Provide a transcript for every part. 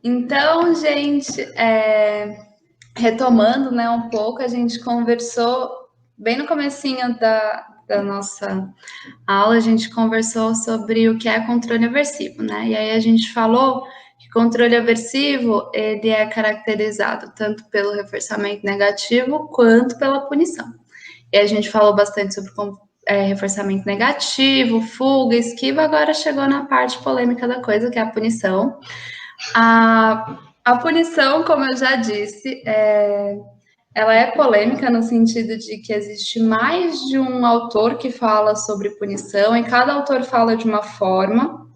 Então, gente, retomando, né, um pouco, a gente conversou bem no comecinho da nossa aula, a gente conversou sobre o que é controle aversivo, né? E aí a gente falou que controle aversivo, ele é caracterizado tanto pelo reforçamento negativo quanto pela punição. E a gente falou bastante sobre reforçamento negativo, fuga, esquiva, agora chegou na parte polêmica da coisa, que é a punição. A punição, como eu já disse, ela é polêmica no sentido de que existe mais de um autor que fala sobre punição, e cada autor fala de uma forma.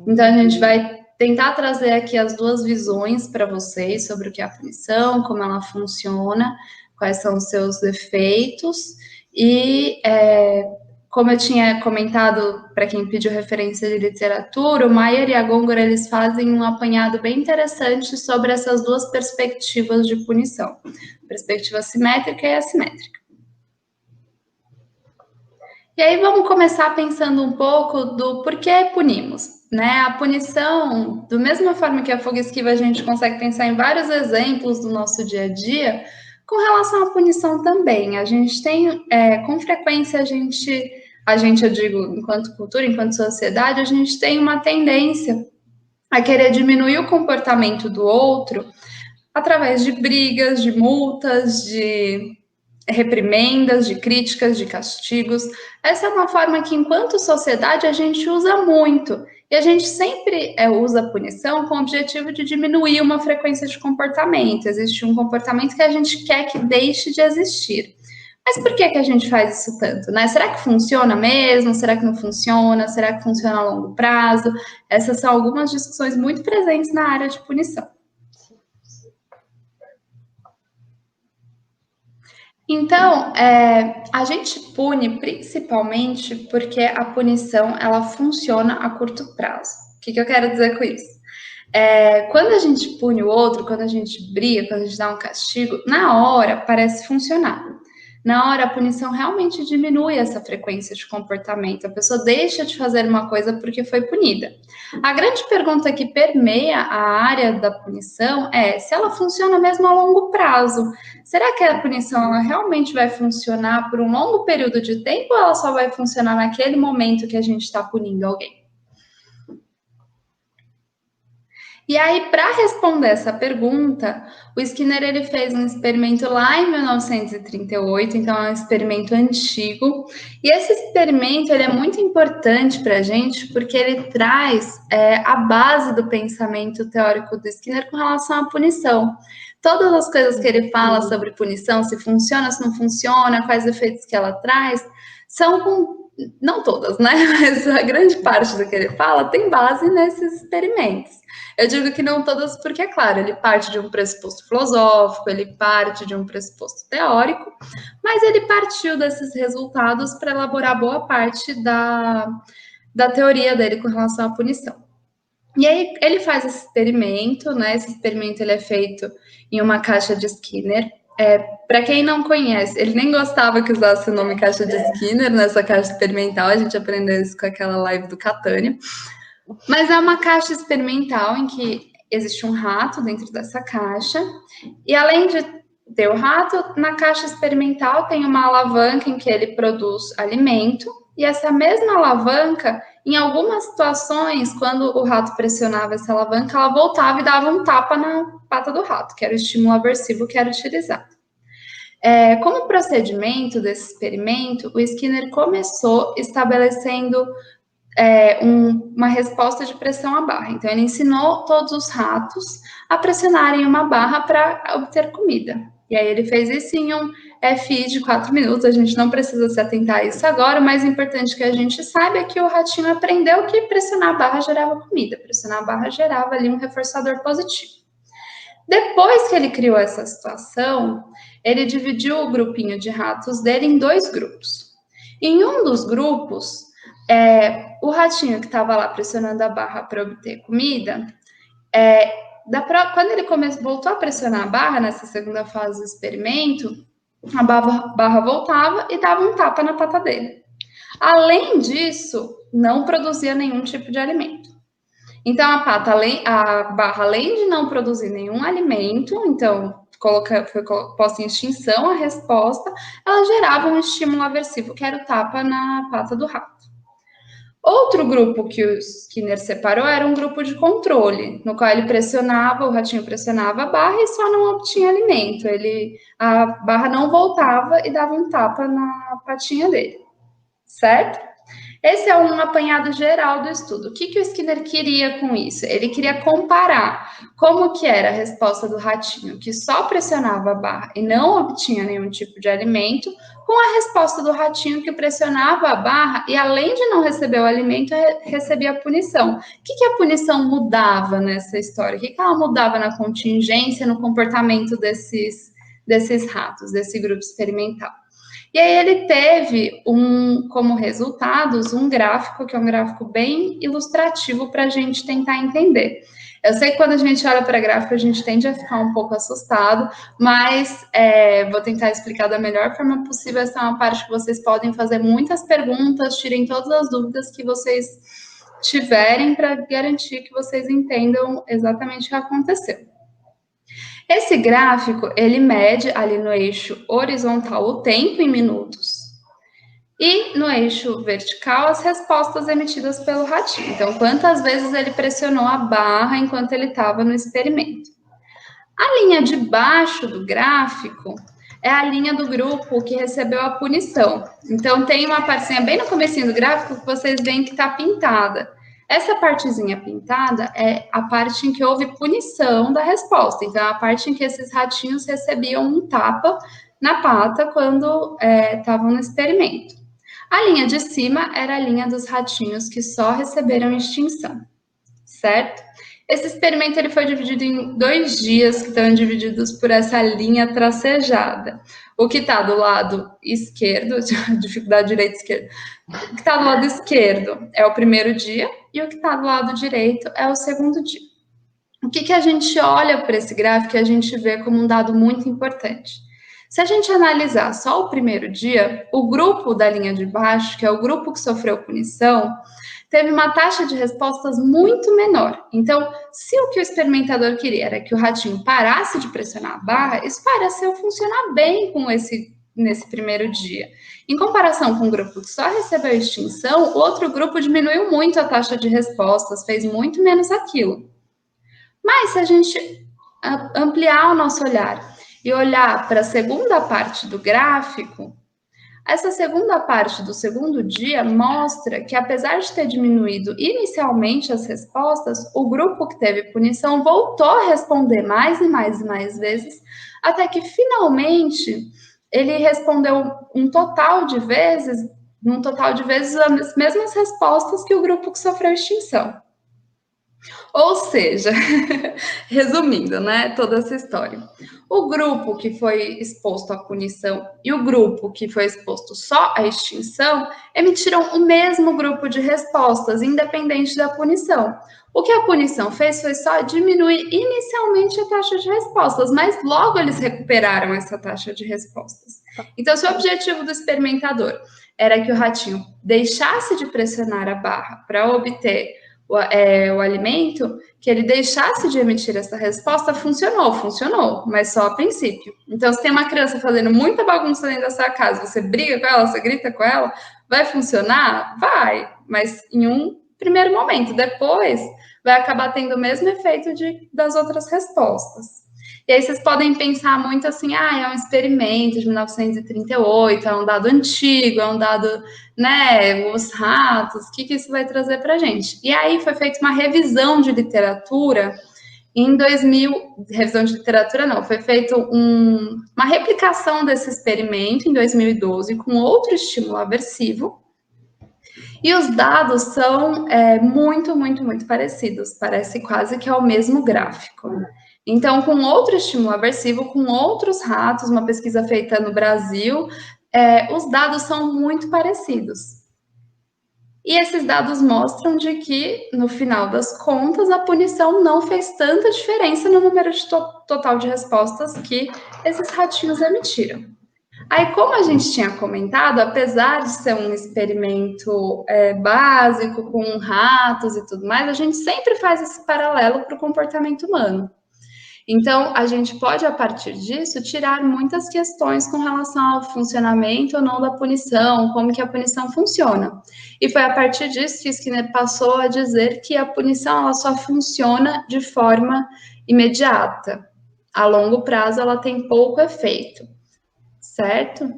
Então, a gente vai tentar trazer aqui as duas visões para vocês sobre o que é a punição, como ela funciona, quais são os seus efeitos, e como eu tinha comentado para quem pediu referência de literatura, o Maier e a Góngora, eles fazem um apanhado bem interessante sobre essas duas perspectivas de punição, perspectiva simétrica e assimétrica. E aí vamos começar pensando um pouco do porquê punimos, né? A punição, da mesma forma que a fuga e esquiva, a gente consegue pensar em vários exemplos do nosso dia a dia, com relação à punição também. A gente tem, com frequência, a gente, eu digo, enquanto cultura, enquanto sociedade, a gente tem uma tendência a querer diminuir o comportamento do outro através de brigas, de multas, de reprimendas, de críticas, de castigos. Essa é uma forma que, enquanto sociedade, a gente usa muito. E a gente sempre usa a punição com o objetivo de diminuir uma frequência de comportamento. Existe um comportamento que a gente quer que deixe de existir. Mas por que a gente faz isso tanto, né? Será que funciona mesmo? Será que não funciona? Será que funciona a longo prazo? Essas são algumas discussões muito presentes na área de punição. Então, a gente pune principalmente porque a punição, ela funciona a curto prazo. O que eu quero dizer com isso? Quando a gente pune o outro, quando a gente briga, quando a gente dá um castigo, na hora parece funcionar. Na hora, a punição realmente diminui essa frequência de comportamento. A pessoa deixa de fazer uma coisa porque foi punida. A grande pergunta que permeia a área da punição é se ela funciona mesmo a longo prazo. Será que a punição ela realmente vai funcionar por um longo período de tempo ou ela só vai funcionar naquele momento que a gente está punindo alguém? E aí, para responder essa pergunta, o Skinner ele fez um experimento lá em 1938, então é um experimento antigo. E esse experimento ele é muito importante para a gente porque ele traz a base do pensamento teórico do Skinner com relação à punição. Todas as coisas que ele fala sobre punição, se funciona, se não funciona, quais efeitos que ela traz, são com não todas, né? Mas a grande parte do que ele fala tem base nesses experimentos. Eu digo que não todas porque, é claro, ele parte de um pressuposto filosófico, ele parte de um pressuposto teórico, mas ele partiu desses resultados para elaborar boa parte da teoria dele com relação à punição. E aí ele faz esse experimento, né? Esse experimento ele é feito em uma caixa de Skinner. Para quem não conhece, ele nem gostava que usasse o nome caixa de Skinner nessa caixa experimental, a gente aprendeu isso com aquela live do Catânia. Mas é uma caixa experimental em que existe um rato dentro dessa caixa, e além de ter o rato, na caixa experimental tem uma alavanca em que ele produz alimento, e essa mesma alavanca, em algumas situações, quando o rato pressionava essa alavanca, ela voltava e dava um tapa na pata do rato, que era o estímulo aversivo que era utilizado. Como procedimento desse experimento, o Skinner começou estabelecendo uma resposta de pressão à barra. Então, ele ensinou todos os ratos a pressionarem uma barra para obter comida. E aí ele fez isso em um FI de 4 minutos, a gente não precisa se atentar a isso agora, o mais importante que a gente saiba é que o ratinho aprendeu que pressionar a barra gerava comida, pressionar a barra gerava ali um reforçador positivo. Depois que ele criou essa situação, ele dividiu o grupinho de ratos dele em 2 grupos. Em um dos grupos, o ratinho que estava lá pressionando a barra para obter comida, quando ele voltou a pressionar a barra, nessa segunda fase do experimento, a barra voltava e dava um tapa na pata dele. Além disso, não produzia nenhum tipo de alimento. Então, a barra, além de não produzir nenhum alimento, então foi posta em extinção a resposta, ela gerava um estímulo aversivo, que era o tapa na pata do rato. Outro grupo que o Skinner separou era um grupo de controle, no qual o ratinho pressionava a barra e só não obtinha alimento. A barra não voltava e dava um tapa na patinha dele, certo? Esse é um apanhado geral do estudo. O que o Skinner queria com isso? Ele queria comparar como que era a resposta do ratinho, que só pressionava a barra e não obtinha nenhum tipo de alimento, com a resposta do ratinho que pressionava a barra e, além de não receber o alimento, recebia a punição. O que a punição mudava nessa história? O que ela mudava na contingência, no comportamento desses ratos, desse grupo experimental? E aí ele teve como resultados um gráfico, que é um gráfico bem ilustrativo para a gente tentar entender. Eu sei que quando a gente olha para gráfico, a gente tende a ficar um pouco assustado, mas vou tentar explicar da melhor forma possível. Essa é uma parte que vocês podem fazer muitas perguntas, tirem todas as dúvidas que vocês tiverem para garantir que vocês entendam exatamente o que aconteceu. Esse gráfico, ele mede ali no eixo horizontal o tempo em minutos e no eixo vertical as respostas emitidas pelo ratinho. Então, quantas vezes ele pressionou a barra enquanto ele estava no experimento. A linha de baixo do gráfico é a linha do grupo que recebeu a punição. Então, tem uma partezinha bem no comecinho do gráfico que vocês veem que está pintada. Essa partezinha pintada é a parte em que houve punição da resposta. Então, é a parte em que esses ratinhos recebiam um tapa na pata quando estavam no experimento. A linha de cima era a linha dos ratinhos que só receberam extinção, certo? Esse experimento ele foi dividido em 2 dias, que estão divididos por essa linha tracejada. O que está do lado esquerdo, dificuldade direita e esquerda, o que está do lado esquerdo é o primeiro dia e o que está do lado direito é o segundo dia. O que a gente olha para esse gráfico e a gente vê como um dado muito importante? Se a gente analisar só o primeiro dia, o grupo da linha de baixo, que é o grupo que sofreu punição, teve uma taxa de respostas muito menor. Então, se o que o experimentador queria era que o ratinho parasse de pressionar a barra, isso pareceu funcionar bem nesse primeiro dia. Em comparação com o grupo que só recebeu extinção, o outro grupo diminuiu muito a taxa de respostas, fez muito menos aquilo. Mas se a gente ampliar o nosso olhar e olhar para a segunda parte do gráfico, essa segunda parte do segundo dia mostra que, apesar de ter diminuído inicialmente as respostas, o grupo que teve punição voltou a responder mais e mais e mais vezes, até que finalmente ele respondeu um total de vezes as mesmas respostas que o grupo que sofreu extinção. Ou seja, resumindo, né, toda essa história. O grupo que foi exposto à punição e o grupo que foi exposto só à extinção emitiram o mesmo grupo de respostas, independente da punição. O que a punição fez foi só diminuir inicialmente a taxa de respostas, mas logo eles recuperaram essa taxa de respostas. Então, se o objetivo do experimentador era que o ratinho deixasse de pressionar a barra para obter o alimento, que ele deixasse de emitir essa resposta, funcionou, mas só a princípio. Então, se tem uma criança fazendo muita bagunça dentro da sua casa, você briga com ela, você grita com ela, vai funcionar? Vai, mas em um primeiro momento. Depois, vai acabar tendo o mesmo efeito das outras respostas. E aí vocês podem pensar muito assim, é um experimento de 1938, é um dado antigo, é um dado, né, os ratos, o que isso vai trazer para a gente? E aí foi feita uma revisão de literatura em 2000, revisão de literatura não, foi feita uma replicação desse experimento em 2012 com outro estímulo aversivo, e os dados são muito, muito, muito parecidos, parece quase que é o mesmo gráfico. Então, com outro estímulo aversivo, com outros ratos, uma pesquisa feita no Brasil, os dados são muito parecidos. E esses dados mostram de que, no final das contas, a punição não fez tanta diferença no número total de respostas que esses ratinhos emitiram. Aí, como a gente tinha comentado, apesar de ser um experimento básico, com ratos e tudo mais, a gente sempre faz esse paralelo para o comportamento humano. Então, a gente pode, a partir disso, tirar muitas questões com relação ao funcionamento ou não da punição, como que a punição funciona. E foi a partir disso que Skinner passou a dizer que a punição ela só funciona de forma imediata. A longo prazo, ela tem pouco efeito, certo?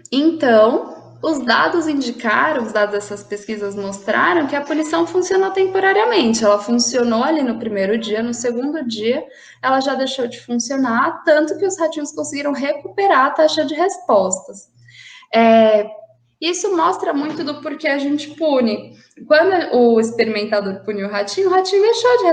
Então, os dados indicaram, os dados dessas pesquisas mostraram que a punição funcionou temporariamente. Ela funcionou ali no primeiro dia, no segundo dia, ela já deixou de funcionar, tanto que os ratinhos conseguiram recuperar a taxa de respostas. Isso mostra muito do porquê a gente pune. Quando o experimentador puniu o ratinho deixou de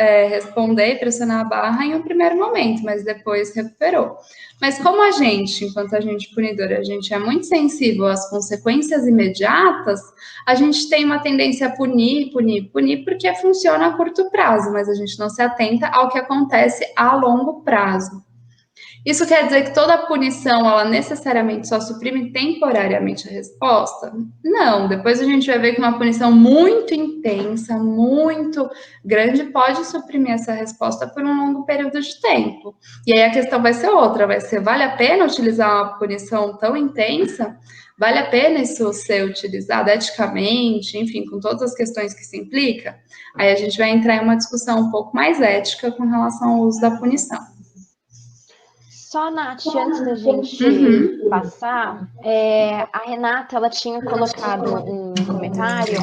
responder e pressionar a barra em um primeiro momento, mas depois recuperou. Mas como a gente, enquanto agente punidor, a gente é muito sensível às consequências imediatas, a gente tem uma tendência a punir, porque funciona a curto prazo, mas a gente não se atenta ao que acontece a longo prazo. Isso quer dizer que toda punição, ela necessariamente só suprime temporariamente a resposta? Não, depois a gente vai ver que uma punição muito intensa, muito grande, pode suprimir essa resposta por um longo período de tempo. E aí a questão vai ser outra, vai ser, vale a pena utilizar uma punição tão intensa? Vale a pena isso ser utilizado eticamente, enfim, com todas as questões que isso implica? Aí a gente vai entrar em uma discussão um pouco mais ética com relação ao uso da punição. Só, Nath, antes da gente passar, a Renata, ela tinha colocado um comentário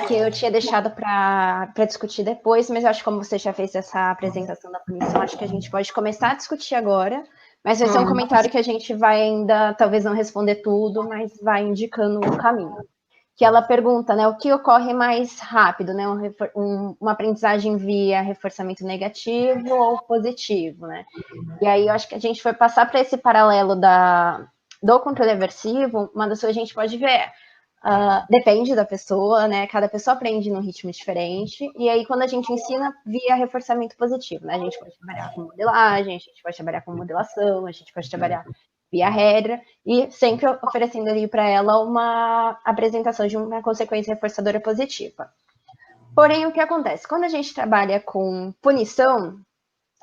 que eu tinha deixado para discutir depois, mas eu acho que como você já fez essa apresentação da punição, acho que a gente pode começar a discutir agora, mas vai ser um comentário que a gente vai ainda, talvez não responder tudo, mas vai indicando o caminho. Que ela pergunta, né, o que ocorre mais rápido, né, uma aprendizagem via reforçamento negativo ou positivo, né? E aí eu acho que a gente foi passar para esse paralelo do controle aversivo, uma das coisas que a gente pode ver depende da pessoa, né? Cada pessoa aprende num ritmo diferente. E aí, quando a gente ensina via reforçamento positivo, né? A gente pode trabalhar com modelagem, a gente pode trabalhar com modelação, a gente pode trabalhar via regra, e sempre oferecendo ali para ela uma apresentação de uma consequência reforçadora positiva. Porém, o que acontece? Quando a gente trabalha com punição,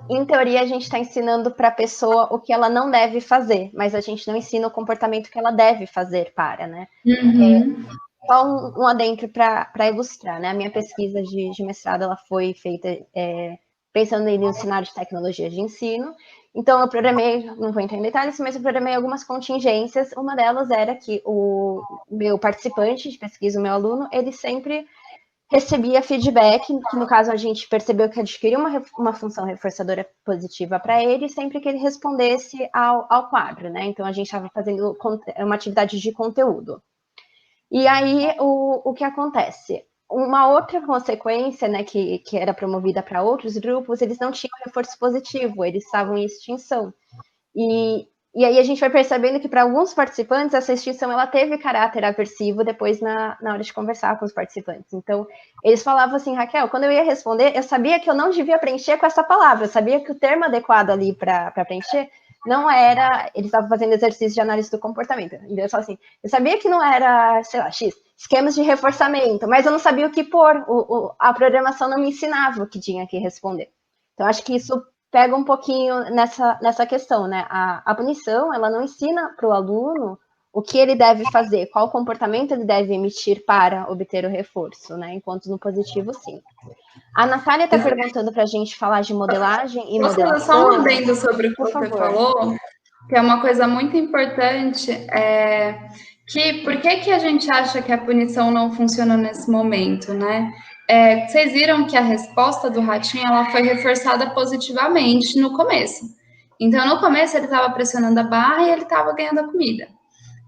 em teoria, a gente está ensinando para a pessoa o que ela não deve fazer, mas a gente não ensina o comportamento que ela deve fazer para, né? Só um adentro para ilustrar, né? A minha pesquisa de mestrado ela foi feita pensando em cenário de tecnologia de ensino. Então, eu programei, não vou entrar em detalhes, mas eu programei algumas contingências. Uma delas era que o meu participante de pesquisa, o meu aluno, ele sempre recebia feedback, que no caso a gente percebeu que adquiriu uma função reforçadora positiva para ele, sempre que ele respondesse ao quadro, né? Então, a gente estava fazendo uma atividade de conteúdo. E aí, o que acontece? Uma outra consequência, né, que era promovida para outros grupos, eles não tinham reforço positivo, eles estavam em extinção. E aí a gente vai percebendo que para alguns participantes essa extinção ela teve caráter aversivo depois na hora de conversar com os participantes. Então, eles falavam assim, Raquel, quando eu ia responder, eu sabia que eu não devia preencher com essa palavra, eu sabia que o termo adequado ali para preencher não era... Eles estavam fazendo exercício de análise do comportamento. Então, eu assim, eu sabia que não era, sei lá, X, esquemas de reforçamento, mas eu não sabia o que pôr, a programação não me ensinava o que tinha que responder. Então, acho que isso pega um pouquinho nessa questão, né? A punição, ela não ensina para o aluno o que ele deve fazer, qual comportamento ele deve emitir para obter o reforço, né? Enquanto no positivo, sim. A Natália está perguntando para a gente falar de modelagem e modelação. Posso fazer só um adendo sobre o que você falou? Que é uma coisa muito importante, por que a gente acha que a punição não funciona nesse momento, né? Vocês viram que a resposta do ratinho ela foi reforçada positivamente no começo. Então, no começo, ele estava pressionando a barra e ele estava ganhando a comida.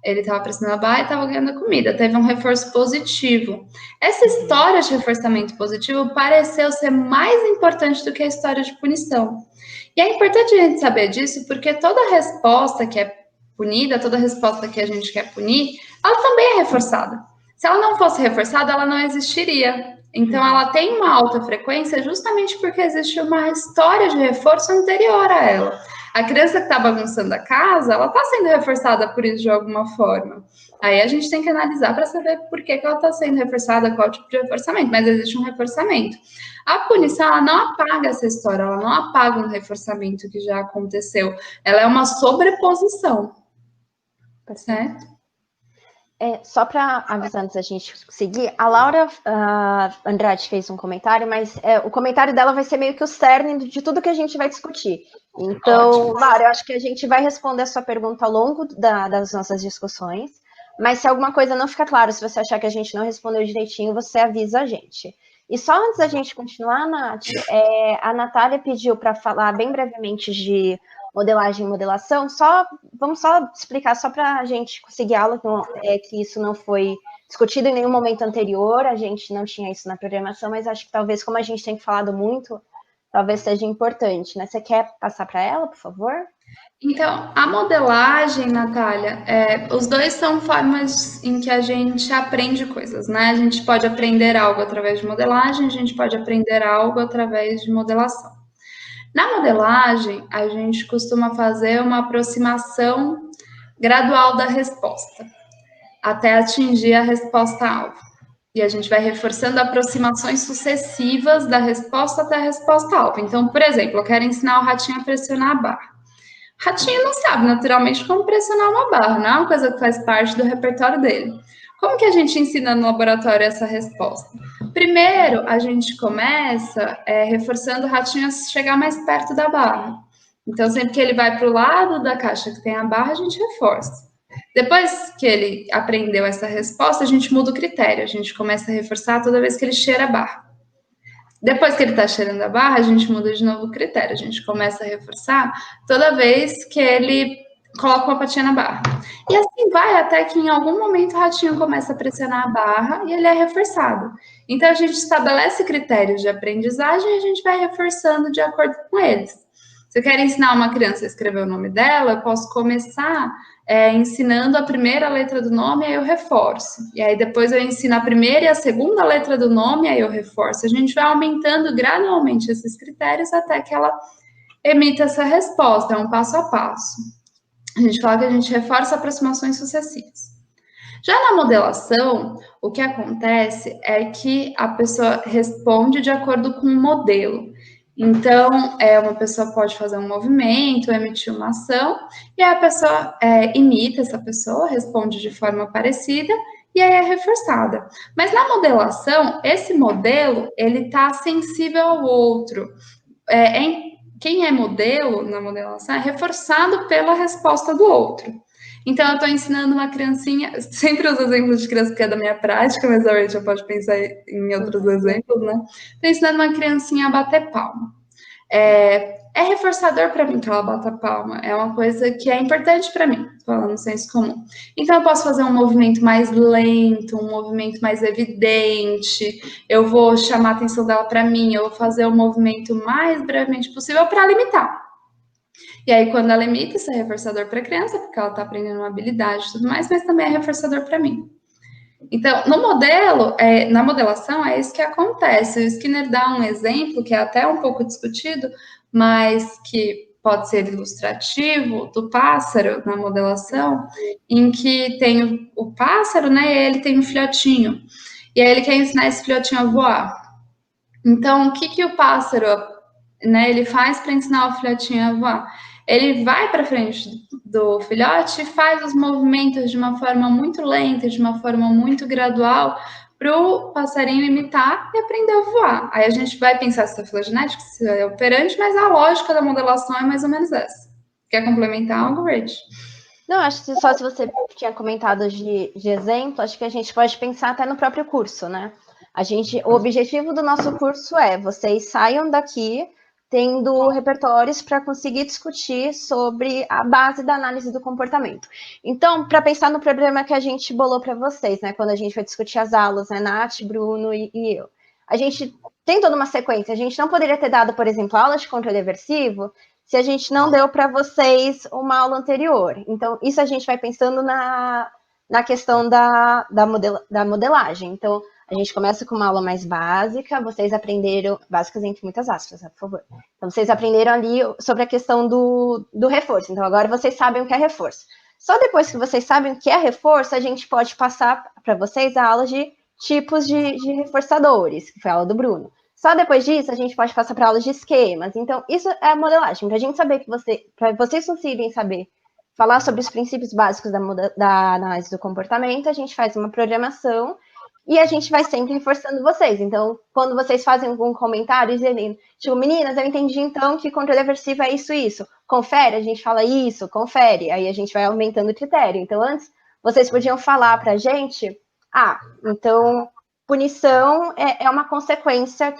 Ele estava pressionando a barra e estava ganhando a comida. Teve um reforço positivo. Essa história de reforçamento positivo pareceu ser mais importante do que a história de punição. E é importante a gente saber disso, porque toda resposta que é punida, toda resposta que a gente quer punir, ela também é reforçada. Se ela não fosse reforçada, ela não existiria. Então, ela tem uma alta frequência justamente porque existe uma história de reforço anterior a ela. A criança que está bagunçando a casa, ela está sendo reforçada por isso de alguma forma. Aí a gente tem que analisar para saber por que ela está sendo reforçada, qual tipo de reforçamento, mas existe um reforçamento. A punição, ela não apaga essa história, ela não apaga um reforçamento que já aconteceu, ela é uma sobreposição, certo? Só para avisar antes da gente seguir, a Laura Andrade fez um comentário, mas o comentário dela vai ser meio que o cerne de tudo que a gente vai discutir. Então, ótimo. Laura, eu acho que a gente vai responder a sua pergunta ao longo das nossas discussões, mas se alguma coisa não ficar clara, se você achar que a gente não respondeu direitinho, você avisa a gente. E só antes da gente continuar, Nath, a Natália pediu para falar bem brevemente de modelagem e modelação, vamos só explicar, só para a gente conseguir aula, que isso não foi discutido em nenhum momento anterior, a gente não tinha isso na programação, mas acho que talvez, como a gente tem falado muito, talvez seja importante, né? Você quer passar para ela, por favor? Então, a modelagem, Natália, os dois são formas em que a gente aprende coisas, né? A gente pode aprender algo através de modelagem, a gente pode aprender algo através de modelação. Na modelagem, a gente costuma fazer uma aproximação gradual da resposta, até atingir a resposta-alvo. E a gente vai reforçando aproximações sucessivas da resposta até a resposta-alvo. Então, por exemplo, eu quero ensinar o ratinho a pressionar a barra. O ratinho não sabe naturalmente como pressionar uma barra, não é uma coisa que faz parte do repertório dele. Como que a gente ensina no laboratório essa resposta? Primeiro, a gente começa reforçando o ratinho a chegar mais perto da barra. Então, sempre que ele vai para o lado da caixa que tem a barra, a gente reforça. Depois que ele aprendeu essa resposta, a gente muda o critério. A gente começa a reforçar toda vez que ele cheira a barra. Depois que ele está cheirando a barra, a gente muda de novo o critério. A gente começa a reforçar toda vez que ele coloca uma patinha na barra. E assim vai até que em algum momento o ratinho começa a pressionar a barra e ele é reforçado. Então a gente estabelece critérios de aprendizagem e a gente vai reforçando de acordo com eles. Se eu quero ensinar uma criança a escrever o nome dela, eu posso começar ensinando a primeira letra do nome, aí eu reforço. E aí depois eu ensino a primeira e a segunda letra do nome, aí eu reforço. A gente vai aumentando gradualmente esses critérios até que ela emita essa resposta, é um passo a passo. A gente fala que a gente reforça aproximações sucessivas. Já na modelação, o que acontece é que a pessoa responde de acordo com um modelo. Então, uma pessoa pode fazer um movimento, emitir uma ação, e a pessoa imita essa pessoa, responde de forma parecida, e aí é reforçada. Mas na modelação, esse modelo, ele está sensível ao outro. Quem é modelo na modelação é reforçado pela resposta do outro. Então, eu estou ensinando uma criancinha, sempre os exemplos de criança que é da minha prática, mas a gente já pode pensar em outros exemplos, né? Estou ensinando uma criancinha a bater palma. É reforçador para mim que ela bata palma, é uma coisa que é importante para mim, falando no senso comum. Então, eu posso fazer um movimento mais lento, um movimento mais evidente, eu vou chamar a atenção dela para mim, eu vou fazer o movimento mais brevemente possível para limitar. E aí, quando ela imita, isso é reforçador para a criança, porque ela está aprendendo uma habilidade e tudo mais, mas também é reforçador para mim. Então, no modelo, na modelação, é isso que acontece. O Skinner dá um exemplo, que é até um pouco discutido, mas que pode ser ilustrativo, do pássaro na modelação, em que tem o pássaro, né, e ele tem um filhotinho. E aí ele quer ensinar esse filhotinho a voar. Então, o que o pássaro, né, ele faz para ensinar o filhotinho a voar? Ele vai para frente do filhote e faz os movimentos de uma forma muito lenta, de uma forma muito gradual, para o passarinho imitar e aprender a voar. Aí a gente vai pensar se é filogenético, se é operante, mas a lógica da modelação é mais ou menos essa. Quer complementar algo, Rich? Não, acho que só se você tinha comentado de exemplo, acho que a gente pode pensar até no próprio curso, né? O objetivo do nosso curso é vocês saiam daqui tendo repertórios para conseguir discutir sobre a base da análise do comportamento. Então, para pensar no problema que a gente bolou para vocês, né, quando a gente vai discutir as aulas, né, Nath, Bruno e eu, a gente tem toda uma sequência. A gente não poderia ter dado, por exemplo, aula de controle aversivo se a gente não deu para vocês uma aula anterior. Então, isso a gente vai pensando na questão da modelagem. Então, A gente começa com uma aula mais básica, vocês aprenderam, básicas entre muitas aspas, por favor. Então, vocês aprenderam ali sobre a questão do reforço. Então, agora vocês sabem o que é reforço. Só depois que vocês sabem o que é reforço, a gente pode passar para vocês a aula de tipos de reforçadores, que foi a aula do Bruno. Só depois disso, a gente pode passar para aulas de esquemas. Então, isso é a modelagem. Para a gente saber para vocês conseguirem saber falar sobre os princípios básicos da análise do comportamento, a gente faz uma programação e a gente vai sempre reforçando vocês. Então, quando vocês fazem algum comentário dizendo, tipo, meninas, eu entendi então que controle aversivo é isso e isso. Confere, a gente fala isso, confere. Aí a gente vai aumentando o critério. Então, antes, vocês podiam falar para a gente, então punição é uma consequência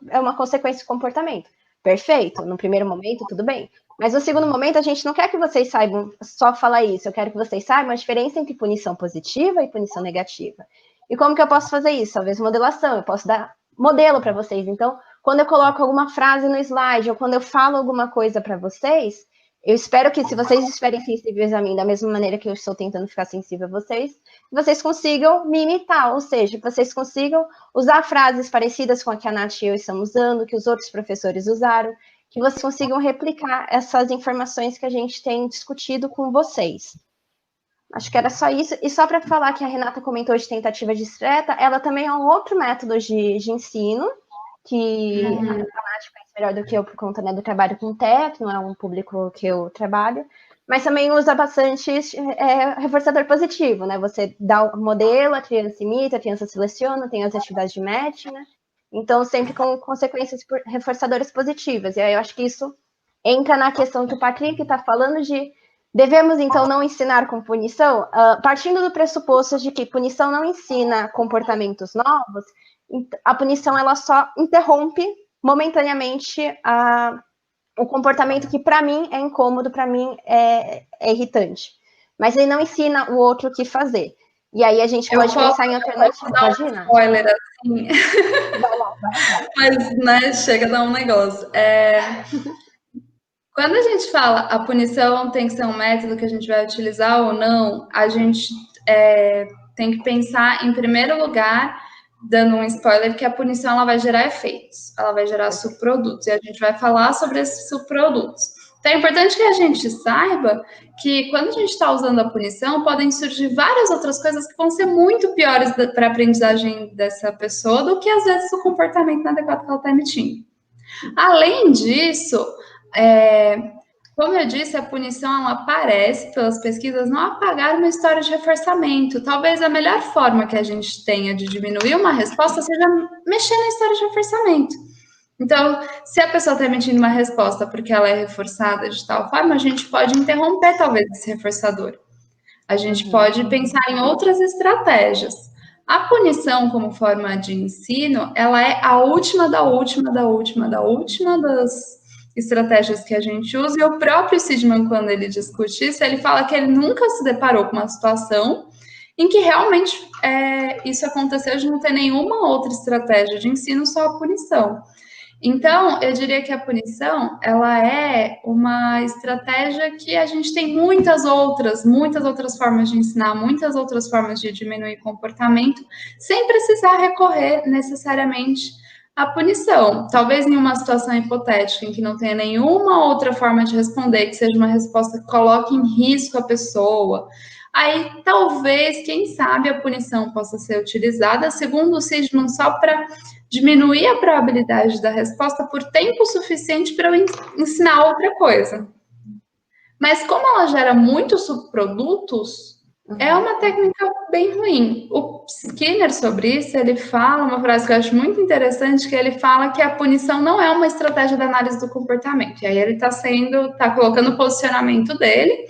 é uma consequência do comportamento. Perfeito, no primeiro momento, tudo bem. Mas no segundo momento, a gente não quer que vocês saibam só falar isso. Eu quero que vocês saibam a diferença entre punição positiva e punição negativa. E como que eu posso fazer isso? Talvez modelação, eu posso dar modelo para vocês. Então, quando eu coloco alguma frase no slide ou quando eu falo alguma coisa para vocês, eu espero que, se vocês estiverem sensíveis a mim da mesma maneira que eu estou tentando ficar sensível a vocês consigam me imitar, ou seja, que vocês consigam usar frases parecidas com a que a Nath e eu estamos usando, que os outros professores usaram, que vocês consigam replicar essas informações que a gente tem discutido com vocês. Acho que era só isso. E só para falar que a Renata comentou de tentativa discreta, ela também é um outro método de ensino, que a Nath conhece melhor do que eu por conta, né, do trabalho com TEP, não é um público que eu trabalho, mas também usa bastante reforçador positivo, né? Você dá o modelo, a criança imita, a criança seleciona, tem as atividades de match, né? Então, sempre com consequências reforçadoras positivas. E aí eu acho que isso entra na questão que o Patrick está falando de devemos, então, não ensinar com punição, partindo do pressuposto de que punição não ensina comportamentos novos, a punição ela só interrompe momentaneamente o comportamento que, para mim, é incômodo, para mim, é irritante. Mas ele não ensina o outro o que fazer. E aí a gente pode pensar em alternativas. Pode dar um spoiler assim. Vai lá. Mas, né, chega a dar um negócio. Quando a gente fala a punição tem que ser um método que a gente vai utilizar ou não, a gente tem que pensar, em primeiro lugar, dando um spoiler, que a punição ela vai gerar efeitos, ela vai gerar subprodutos, e a gente vai falar sobre esses subprodutos. Então é importante que a gente saiba que quando a gente está usando a punição, podem surgir várias outras coisas que vão ser muito piores para a aprendizagem dessa pessoa do que, às vezes, o comportamento inadequado que ela está emitindo. Além disso, como eu disse, a punição ela aparece pelas pesquisas não apagar uma história de reforçamento. Talvez a melhor forma que a gente tenha de diminuir uma resposta seja mexer na história de reforçamento. Então, se a pessoa está emitindo uma resposta porque ela é reforçada de tal forma, a gente pode interromper talvez esse reforçador. A gente pode pensar em outras estratégias. A punição como forma de ensino, ela é a última das estratégias que a gente usa, e o próprio Sidman, quando ele discute isso, ele fala que ele nunca se deparou com uma situação em que realmente isso aconteceu de não ter nenhuma outra estratégia de ensino, só a punição. Então, eu diria que a punição, ela é uma estratégia que a gente tem muitas outras formas de ensinar, muitas outras formas de diminuir comportamento, sem precisar recorrer necessariamente à punição. Talvez em uma situação hipotética em que não tenha nenhuma outra forma de responder, que seja uma resposta que coloque em risco a pessoa, aí talvez, quem sabe, a punição possa ser utilizada, segundo o Sidman, só para diminuir a probabilidade da resposta por tempo suficiente para eu ensinar outra coisa. Mas como ela gera muitos subprodutos, é uma técnica bem ruim. O Skinner, sobre isso, ele fala uma frase que eu acho muito interessante, que ele fala que a punição não é uma estratégia de análise do comportamento. E aí ele está colocando o posicionamento dele,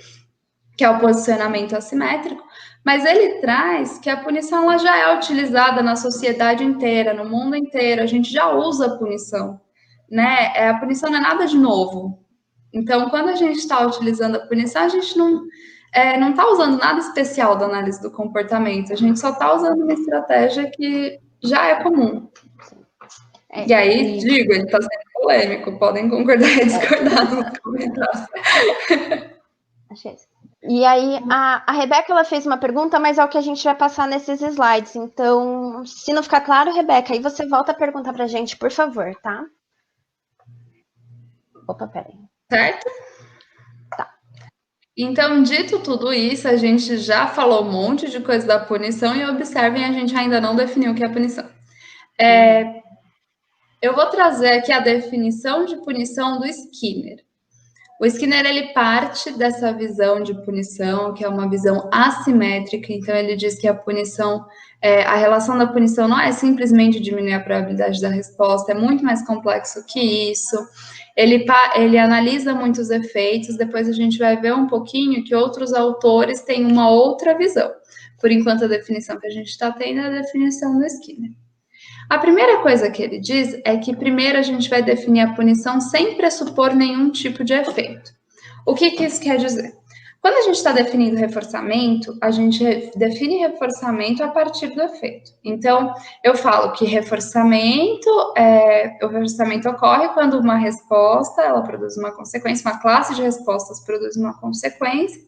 que é o posicionamento assimétrico, mas ele traz que a punição ela já é utilizada na sociedade inteira, no mundo inteiro, a gente já usa a punição, né? A punição não é nada de novo. Então, quando a gente está utilizando a punição, a gente não está usando nada especial da análise do comportamento, a gente só está usando uma estratégia que já é comum. E aí, digo, ele está sendo polêmico, podem concordar e discordar nos comentários. Achei isso. E aí, a Rebeca, ela fez uma pergunta, mas é o que a gente vai passar nesses slides. Então, se não ficar claro, Rebeca, aí você volta a perguntar pra gente, por favor, tá? Opa, peraí. Certo? Tá. Então, dito tudo isso, a gente já falou um monte de coisa da punição e observem, a gente ainda não definiu o que é punição. Eu vou trazer aqui a definição de punição do Skinner. O Skinner, ele parte dessa visão de punição, que é uma visão assimétrica, então ele diz que a punição, a relação da punição não é simplesmente diminuir a probabilidade da resposta, é muito mais complexo que isso. Ele analisa muitos efeitos, depois a gente vai ver um pouquinho que outros autores têm uma outra visão. Por enquanto, a definição que a gente está tendo é a definição do Skinner. A primeira coisa que ele diz é que primeiro a gente vai definir a punição sem pressupor nenhum tipo de efeito. O que isso quer dizer? Quando a gente está definindo reforçamento, a gente define reforçamento a partir do efeito. Então, eu falo que o reforçamento ocorre quando uma resposta, ela produz uma consequência, uma classe de respostas produz uma consequência,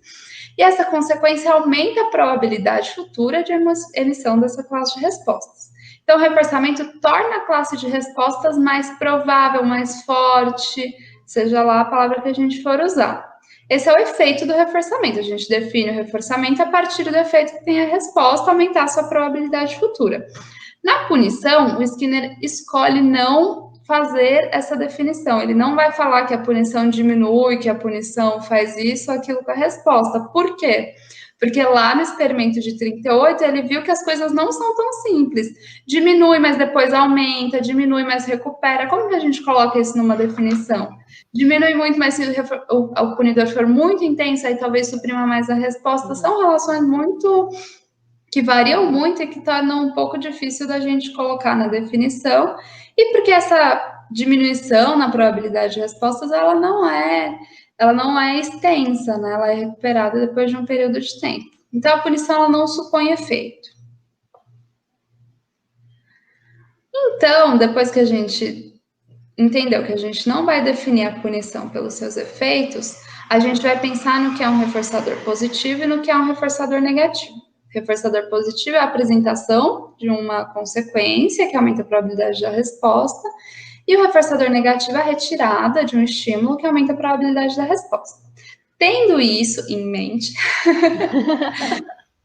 e essa consequência aumenta a probabilidade futura de emissão dessa classe de respostas. Então, o reforçamento torna a classe de respostas mais provável, mais forte, seja lá a palavra que a gente for usar. Esse é o efeito do reforçamento. A gente define o reforçamento a partir do efeito que tem a resposta, aumentar a sua probabilidade futura. Na punição, o Skinner escolhe não fazer essa definição. Ele não vai falar que a punição diminui, que a punição faz isso ou aquilo com a resposta. Por quê? Porque lá no experimento de 38, ele viu que as coisas não são tão simples. Diminui, mas depois aumenta, diminui, mas recupera. Como que a gente coloca isso numa definição? Diminui muito, mas se o punidor for muito intenso, aí talvez suprima mais a resposta. São relações muito que variam muito e que tornam um pouco difícil da gente colocar na definição. E porque essa diminuição na probabilidade de respostas, ela não é extensa, né? Ela é recuperada depois de um período de tempo. Então, a punição ela não supõe efeito. Então, depois que a gente entendeu que a gente não vai definir a punição pelos seus efeitos, a gente vai pensar no que é um reforçador positivo e no que é um reforçador negativo. Reforçador positivo é a apresentação de uma consequência que aumenta a probabilidade da resposta, e o reforçador negativo é a retirada de um estímulo que aumenta a probabilidade da resposta. Tendo isso em mente,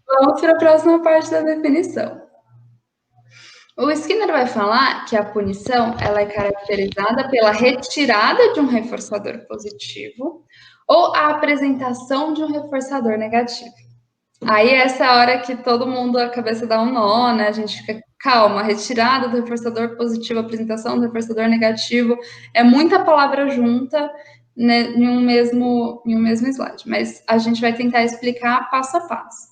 vamos para a próxima parte da definição. O Skinner vai falar que a punição ela é caracterizada pela retirada de um reforçador positivo ou a apresentação de um reforçador negativo. Aí essa é a hora que todo mundo, a cabeça dá um nó, né? A gente fica calma, retirada do reforçador positivo, apresentação do reforçador negativo, é muita palavra junta, né, em um mesmo slide, mas a gente vai tentar explicar passo a passo.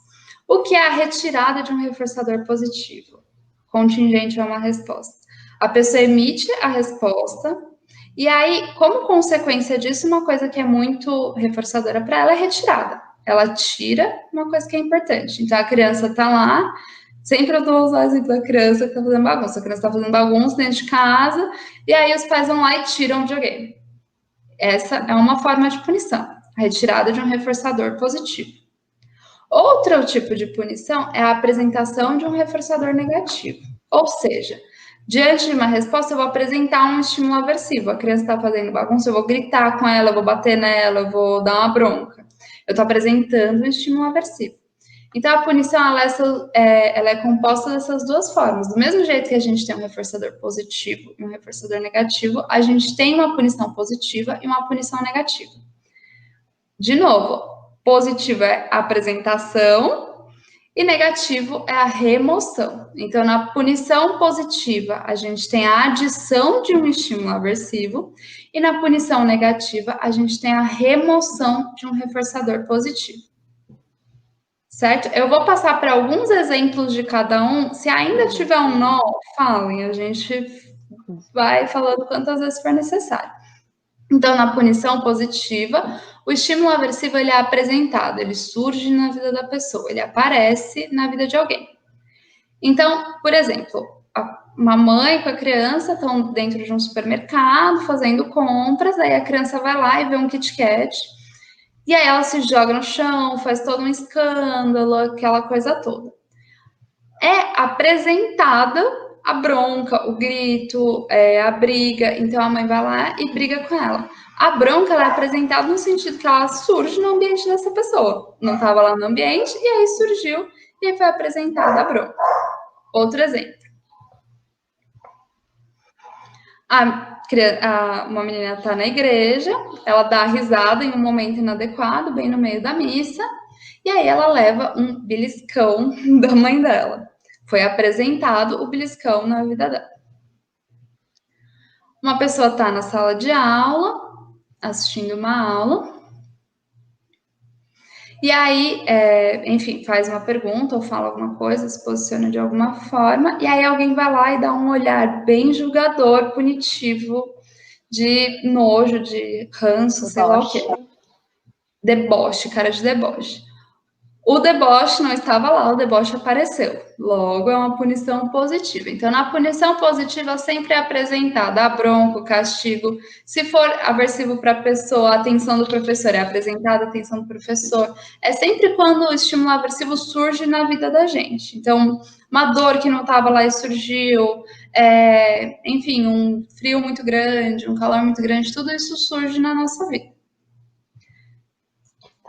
O que é a retirada de um reforçador positivo? Contingente a uma resposta. A pessoa emite a resposta, e aí, como consequência disso, uma coisa que é muito reforçadora para ela é retirada. Ela tira uma coisa que é importante. Então, a criança está lá, sempre eu vou usar o exemplo da criança que está fazendo bagunça. A criança está fazendo bagunça dentro de casa, e aí os pais vão lá e tiram o videogame. Essa é uma forma de punição, a retirada de um reforçador positivo. Outro tipo de punição é a apresentação de um reforçador negativo. Ou seja, diante de uma resposta, eu vou apresentar um estímulo aversivo. A criança está fazendo bagunça, eu vou gritar com ela, eu vou bater nela, eu vou dar uma bronca. Eu estou apresentando um estímulo aversivo. Então, a punição ela é composta dessas duas formas. Do mesmo jeito que a gente tem um reforçador positivo e um reforçador negativo, a gente tem uma punição positiva e uma punição negativa. De novo, positivo é a apresentação e negativo é a remoção. Então, na punição positiva, a gente tem a adição de um estímulo aversivo e na punição negativa, a gente tem a remoção de um reforçador positivo. Certo? Eu vou passar para alguns exemplos de cada um. Se ainda tiver um nó, falem. A gente vai falando quantas vezes for necessário. Então, na punição positiva, o estímulo aversivo ele é apresentado, ele surge na vida da pessoa, ele aparece na vida de alguém. Então, por exemplo, uma mãe com a criança estão dentro de um supermercado fazendo compras, aí a criança vai lá e vê um Kit Kat E aí ela se joga no chão, faz todo um escândalo, aquela coisa toda. É apresentada a bronca, o grito, a briga, então a mãe vai lá e briga com ela. A bronca ela é apresentada no sentido que ela surge no ambiente dessa pessoa. Não estava lá no ambiente e aí surgiu e aí foi apresentada a bronca. Outro exemplo. Uma menina está na igreja, ela dá risada em um momento inadequado, bem no meio da missa, e aí ela leva um beliscão da mãe dela. Foi apresentado o beliscão na vida dela. Uma pessoa está na sala de aula, assistindo uma aula, e aí, enfim, faz uma pergunta ou fala alguma coisa, se posiciona de alguma forma, e aí alguém vai lá e dá um olhar bem julgador, punitivo, de nojo, de ranço, sei lá o quê. Deboche, cara de deboche. O deboche não estava lá, o deboche apareceu. Logo, é uma punição positiva. Então, na punição positiva, sempre é apresentada a bronca, o castigo. Se for aversivo para a pessoa, a atenção do professor é apresentada, a atenção do professor. É sempre quando o estímulo aversivo surge na vida da gente. Então, uma dor que não estava lá e surgiu, enfim, um frio muito grande, um calor muito grande, tudo isso surge na nossa vida.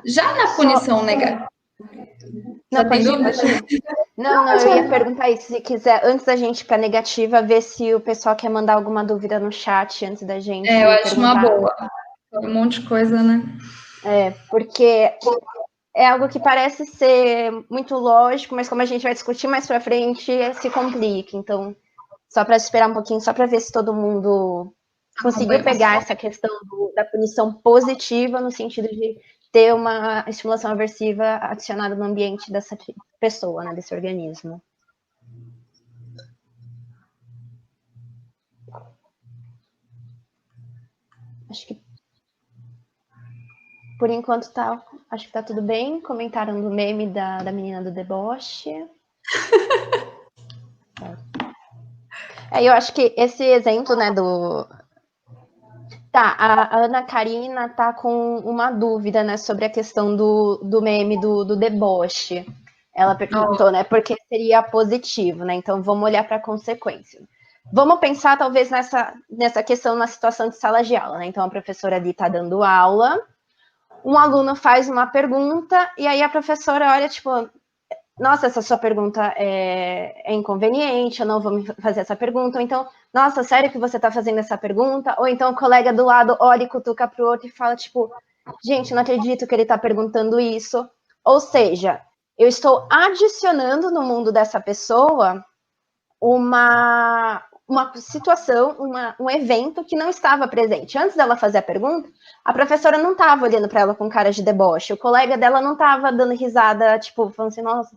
Já na punição negativa. Não, tem dúvida? Não, eu ia perguntar isso. Se quiser, antes da gente ir para negativa, ver se o pessoal quer mandar alguma dúvida no chat antes da gente. Eu acho uma boa. Um monte de coisa, né? Porque é algo que parece ser muito lógico, mas como a gente vai discutir mais para frente, se complica. Então, só para esperar um pouquinho, só para ver se todo mundo conseguiu pegar essa questão da punição positiva, no sentido de ter uma estimulação aversiva adicionada no ambiente dessa pessoa, né, desse organismo. Acho que por enquanto acho que tá tudo bem. Comentaram do meme da menina do deboche. Eu acho que esse exemplo, né, a Ana Karina tá com uma dúvida, né, sobre a questão do meme do deboche. Ela perguntou, né, porque seria positivo, né? Então vamos olhar para a consequência. Vamos pensar, talvez, nessa questão na situação de sala de aula, né? Então a professora ali está dando aula, um aluno faz uma pergunta, e aí a professora olha, tipo, nossa, essa sua pergunta é inconveniente, eu não vou me fazer essa pergunta, ou então, nossa, sério que você está fazendo essa pergunta? Ou então o colega do lado olha e cutuca para o outro e fala, tipo, gente, não acredito que ele está perguntando isso. Ou seja, eu estou adicionando no mundo dessa pessoa uma situação, um evento que não estava presente. Antes dela fazer a pergunta, a professora não estava olhando para ela com cara de deboche, o colega dela não estava dando risada, tipo, falando assim, nossa.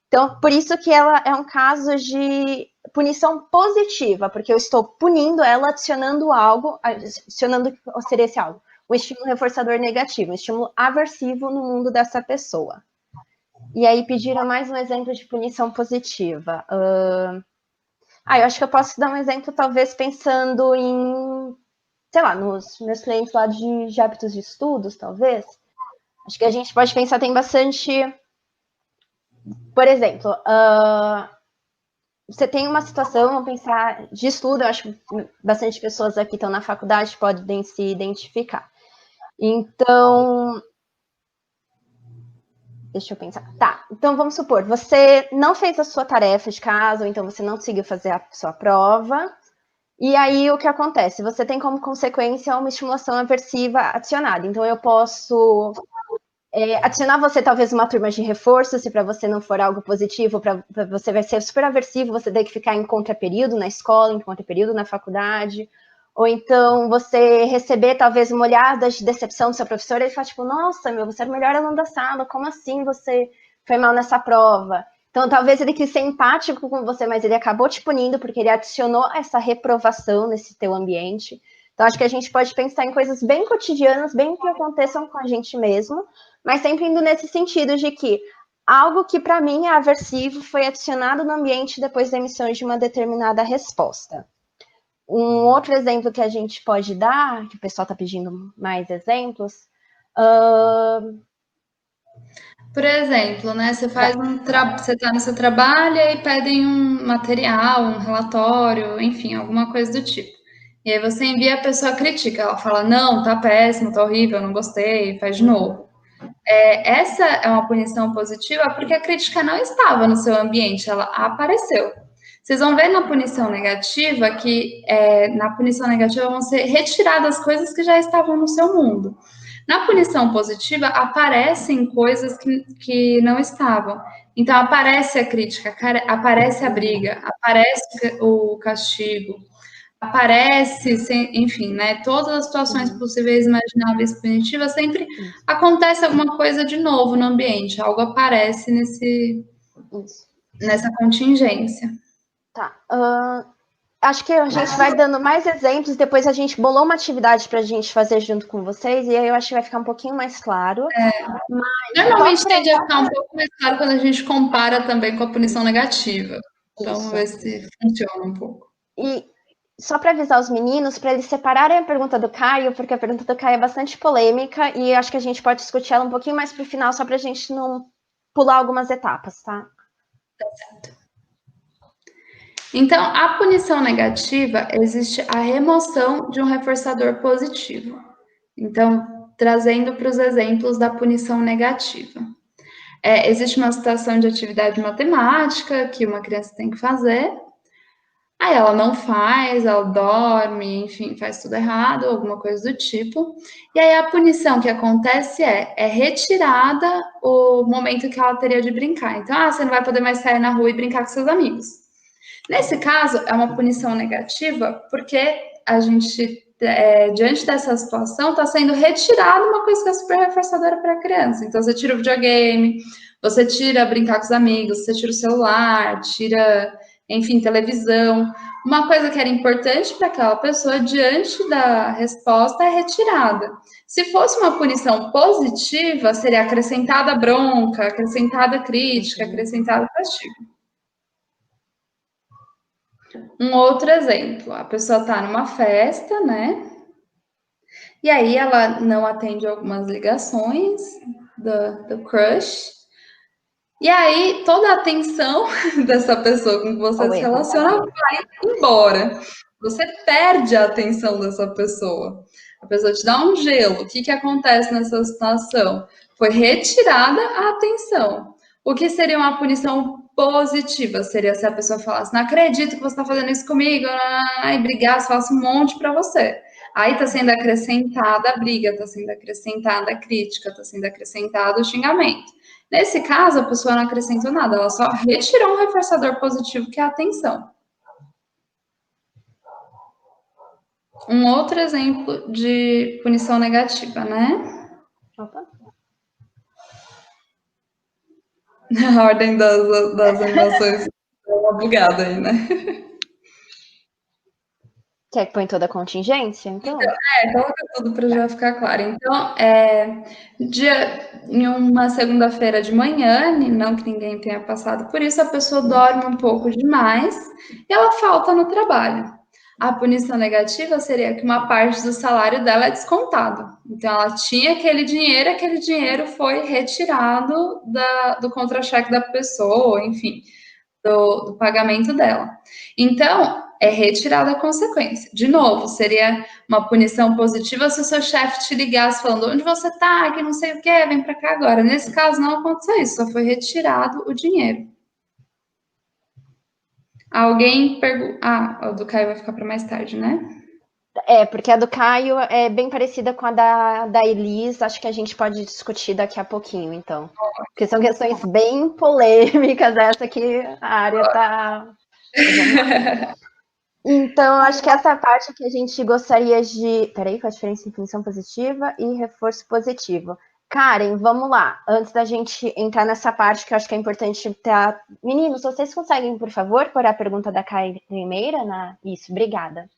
Então, por isso que ela é um caso de punição positiva, porque eu estou punindo ela, adicionando algo, adicionando o que seria esse algo. Um estímulo reforçador negativo, um estímulo aversivo no mundo dessa pessoa. E aí pediram mais um exemplo de punição positiva. Eu acho que eu posso dar um exemplo, talvez, pensando em, sei lá, nos meus clientes lá de hábitos de estudos, talvez. Acho que a gente pode pensar, tem bastante... Por exemplo, você tem uma situação, vamos pensar, de estudo, eu acho que bastante pessoas aqui estão na faculdade, podem se identificar. Então, deixa eu pensar. Tá, então vamos supor, você não fez a sua tarefa de casa, ou então você não conseguiu fazer a sua prova, e aí o que acontece? Você tem como consequência uma estimulação aversiva adicionada. Então eu posso adicionar você talvez uma turma de reforço, se para você não for algo positivo, para você vai ser super aversivo, você tem que ficar em contraperíodo na escola, em contraperíodo na faculdade. Ou então você receber talvez uma olhada de decepção do seu professor, ele fala tipo, nossa, você era o melhor aluno da sala, como assim você foi mal nessa prova? Então talvez ele quis ser empático com você, mas ele acabou te punindo porque ele adicionou essa reprovação nesse teu ambiente. Então acho que a gente pode pensar em coisas bem cotidianas, bem que aconteçam com a gente mesmo, mas sempre indo nesse sentido de que algo que para mim é aversivo foi adicionado no ambiente depois da emissão de uma determinada resposta. Um outro exemplo que a gente pode dar, que o pessoal está pedindo mais exemplos, Por exemplo, né, você faz você está no seu trabalho e aí pedem um material, um relatório, enfim, alguma coisa do tipo. E aí você envia, a pessoa critica, ela fala, não, tá péssimo, tá horrível, não gostei, faz de novo. Essa é uma punição positiva porque a crítica não estava no seu ambiente, ela apareceu. Vocês vão ver na punição negativa que na punição negativa vão ser retiradas coisas que já estavam no seu mundo. Na punição positiva, aparecem coisas que não estavam. Então, aparece a crítica, aparece a briga, aparece o castigo, aparece, enfim, né? Todas as situações possíveis, imagináveis, punitivas, sempre acontece alguma coisa de novo no ambiente, algo aparece nessa contingência. Tá. Acho que a gente vai dando mais exemplos, depois a gente bolou uma atividade para a gente fazer junto com vocês, e aí eu acho que vai ficar um pouquinho mais claro. Normalmente tende a ficar um pouco mais claro quando a gente compara também com a punição negativa. Então, vamos ver se funciona um pouco. E só para avisar os meninos, para eles separarem a pergunta do Caio, porque a pergunta do Caio é bastante polêmica, e acho que a gente pode discutir ela um pouquinho mais para o final, só para a gente não pular algumas etapas, tá? Tá certo. Então, a punição negativa existe a remoção de um reforçador positivo. Então, trazendo para os exemplos da punição negativa. Existe uma situação de atividade matemática que uma criança tem que fazer, aí ela não faz, ela dorme, enfim, faz tudo errado, alguma coisa do tipo. E aí a punição que acontece é retirada o momento que ela teria de brincar. Então, você não vai poder mais sair na rua e brincar com seus amigos. Nesse caso, é uma punição negativa, porque a gente, diante dessa situação, está sendo retirada uma coisa que é super reforçadora para a criança. Então, você tira o videogame, você tira brincar com os amigos, você tira o celular, tira, enfim, televisão. Uma coisa que era importante para aquela pessoa, diante da resposta, é retirada. Se fosse uma punição positiva, seria acrescentada bronca, acrescentada crítica, acrescentada castigo. Um outro exemplo, a pessoa está numa festa, né? E aí ela não atende algumas ligações do crush. E aí toda a atenção dessa pessoa com que você se relaciona vai embora. Você perde a atenção dessa pessoa. A pessoa te dá um gelo. O que acontece nessa situação? Foi retirada a atenção. O que seria uma punição positiva? Seria se a pessoa falasse, não acredito que você está fazendo isso comigo, e brigasse, falasse um monte para você. Aí está sendo acrescentada a briga, está sendo acrescentada a crítica, está sendo acrescentado o xingamento. Nesse caso, a pessoa não acrescentou nada, ela só retirou um reforçador positivo, que é a atenção. Um outro exemplo de punição negativa, né? Opa. A ordem das animações é uma bugada aí, né? Quer que põe toda a contingência, então? Coloca tudo para já ficar claro. Então, em uma segunda-feira de manhã, não que ninguém tenha passado por isso, a pessoa dorme um pouco demais e ela falta no trabalho. A punição negativa seria que uma parte do salário dela é descontado. Então, ela tinha aquele dinheiro foi retirado do contra-cheque da pessoa, enfim, do pagamento dela. Então, é retirada a consequência. De novo, seria uma punição positiva se o seu chefe te ligasse falando onde você está, que não sei o que, vem para cá agora. Nesse caso, não aconteceu isso, só foi retirado o dinheiro. Alguém pergunta. A do Caio vai ficar para mais tarde, né? Porque a do Caio é bem parecida com a da Elis, acho que a gente pode discutir daqui a pouquinho, então. Porque são questões bem polêmicas, essa que a área tá. Então, acho que essa parte que a gente gostaria de. Peraí, qual a diferença entre punição positiva e reforço positivo? Karen, vamos lá. Antes da gente entrar nessa parte, que eu acho que é importante ter. Meninos, vocês conseguem, por favor, pôr a pergunta da Karen primeira? Isso, obrigada.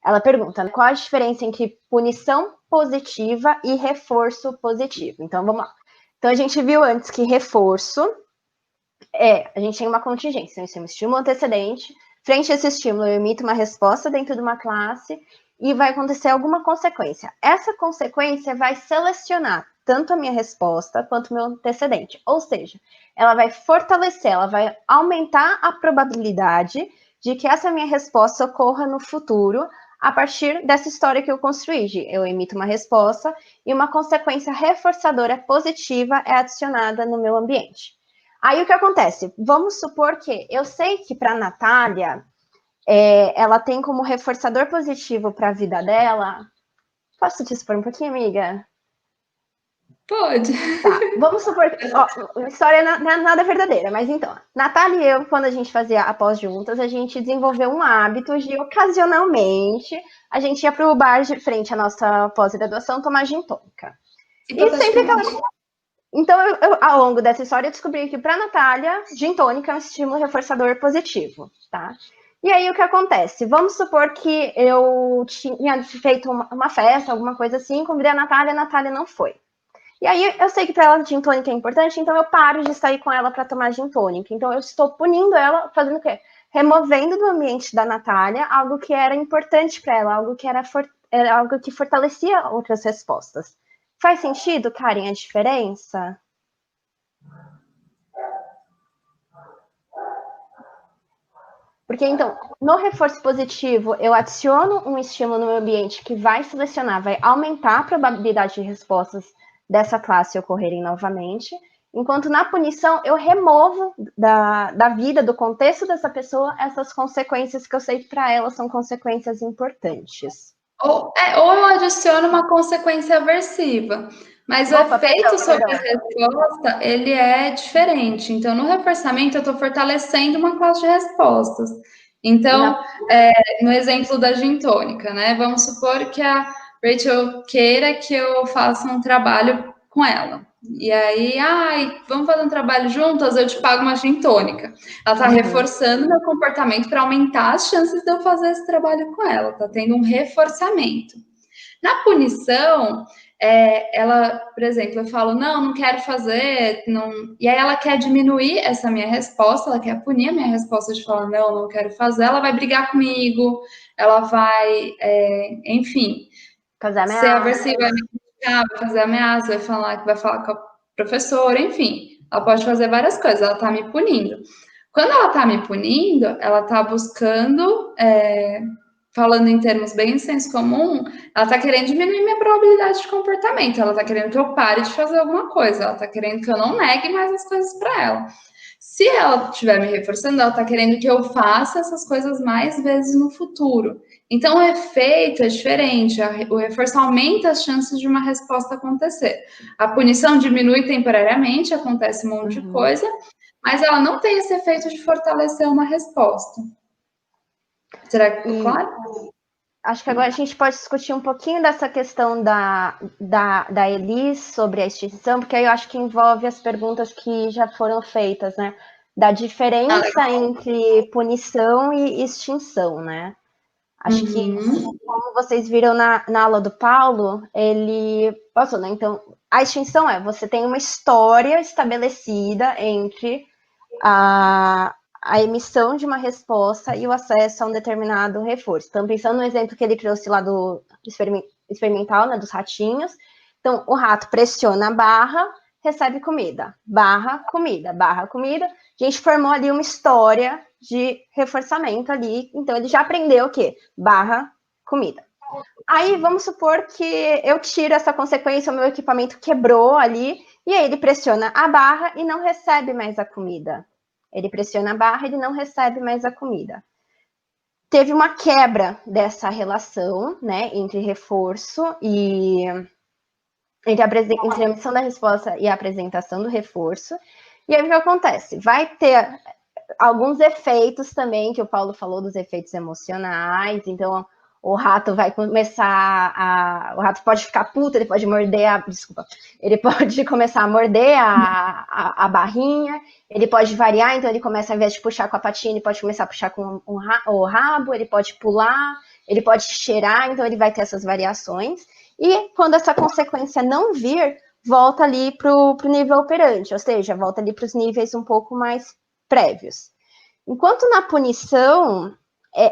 Ela pergunta, qual a diferença entre punição positiva e reforço positivo? Então, vamos lá. Então, a gente viu antes que reforço a gente tem uma contingência, isso é um estímulo antecedente. Frente a esse estímulo, eu emito uma resposta dentro de uma classe, e vai acontecer alguma consequência. Essa consequência vai selecionar tanto a minha resposta quanto o meu antecedente. Ou seja, ela vai fortalecer, ela vai aumentar a probabilidade de que essa minha resposta ocorra no futuro a partir dessa história que eu construí. Eu emito uma resposta e uma consequência reforçadora positiva é adicionada no meu ambiente. Aí o que acontece? Vamos supor que eu sei que para a Natália, ela tem como reforçador positivo para a vida dela. Posso te expor um pouquinho, amiga? Pode. Tá, vamos supor que a história não é nada verdadeira, mas então, Natália e eu, quando a gente fazia a pós juntas, a gente desenvolveu um hábito de, ocasionalmente, a gente ia para o bar de frente à nossa pós-graduação tomar gin tônica. E sempre que ela... Então, ao longo dessa história, eu descobri que para Natália, gin tônica é um estímulo reforçador positivo, tá? E aí, o que acontece? Vamos supor que eu tinha feito uma festa, alguma coisa assim, convidei a Natália não foi. E aí, eu sei que para ela gin tônica é importante, então eu paro de sair com ela para tomar gin tônica. Então, eu estou punindo ela, fazendo o quê? Removendo do ambiente da Natália algo que era importante para ela, algo que era algo que fortalecia outras respostas. Faz sentido, Karen, a diferença? Porque, então, no reforço positivo, eu adiciono um estímulo no meu ambiente que vai selecionar, vai aumentar a probabilidade de respostas dessa classe ocorrerem novamente, enquanto na punição eu removo da vida, do contexto dessa pessoa, essas consequências que eu sei que para ela são consequências importantes. Ou eu adiciono uma consequência aversiva, mas o efeito sobre a resposta, ele é diferente. Então, no reforçamento, eu estou fortalecendo uma classe de respostas. Então, no exemplo da gin tônica, né? Vamos supor que a Rachel queira que eu faça um trabalho com ela. E aí, vamos fazer um trabalho juntas, eu te pago uma gin tônica. Ela está reforçando meu comportamento para aumentar as chances de eu fazer esse trabalho com ela. Está tendo um reforçamento. Na punição, ela, por exemplo, eu falo, não quero fazer, não... e aí ela quer diminuir essa minha resposta, ela quer punir a minha resposta de falar, não quero fazer, ela vai brigar comigo, ela vai, enfim, ser aversiva, vai me criticar, vai fazer ameaça, vai falar com a professora, enfim, ela pode fazer várias coisas, ela tá me punindo. Quando ela tá me punindo, ela tá buscando, falando em termos bem de senso comum, ela tá querendo diminuir minha probabilidade de comportamento, ela tá querendo que eu pare de fazer alguma coisa, ela tá querendo que eu não negue mais as coisas para ela. Se ela estiver me reforçando, ela tá querendo que eu faça essas coisas mais vezes no futuro. Então, o efeito é diferente. O reforço aumenta as chances de uma resposta acontecer. A punição diminui temporariamente, acontece um monte de coisa, mas ela não tem esse efeito de fortalecer uma resposta. Será que ficou claro? Acho que agora a gente pode discutir um pouquinho dessa questão da Elis sobre a extinção, porque aí eu acho que envolve as perguntas que já foram feitas, né? Da diferença entre punição e extinção, né? Acho que, como vocês viram na aula do Paulo, ele passou, né? Então, a extinção você tem uma história estabelecida entre a emissão de uma resposta e o acesso a um determinado reforço. Então, pensando no exemplo que ele trouxe lá do experimental, né, dos ratinhos. Então, o rato pressiona a barra, recebe comida. Barra, comida, barra, comida. A gente formou ali uma história de reforçamento ali. Então, ele já aprendeu o quê? Barra, comida. Aí, vamos supor que eu tiro essa consequência, o meu equipamento quebrou ali, e aí ele pressiona a barra e não recebe mais a comida. Ele pressiona a barra e ele não recebe mais a comida. Teve uma quebra dessa relação, né, entre reforço e... entre a emissão da resposta e a apresentação do reforço. E aí o que acontece? Vai ter alguns efeitos também, que o Paulo falou dos efeitos emocionais, então o rato vai começar o rato pode ficar puto, ele pode morder ele pode começar a morder a barrinha, ele pode variar, então ele começa, ao invés de puxar com a patinha, ele pode começar a puxar com o rabo, ele pode pular, ele pode cheirar, então ele vai ter essas variações, e quando essa consequência não vir, volta ali para o nível operante, ou seja, volta ali para os níveis um pouco mais prévios. Enquanto na punição,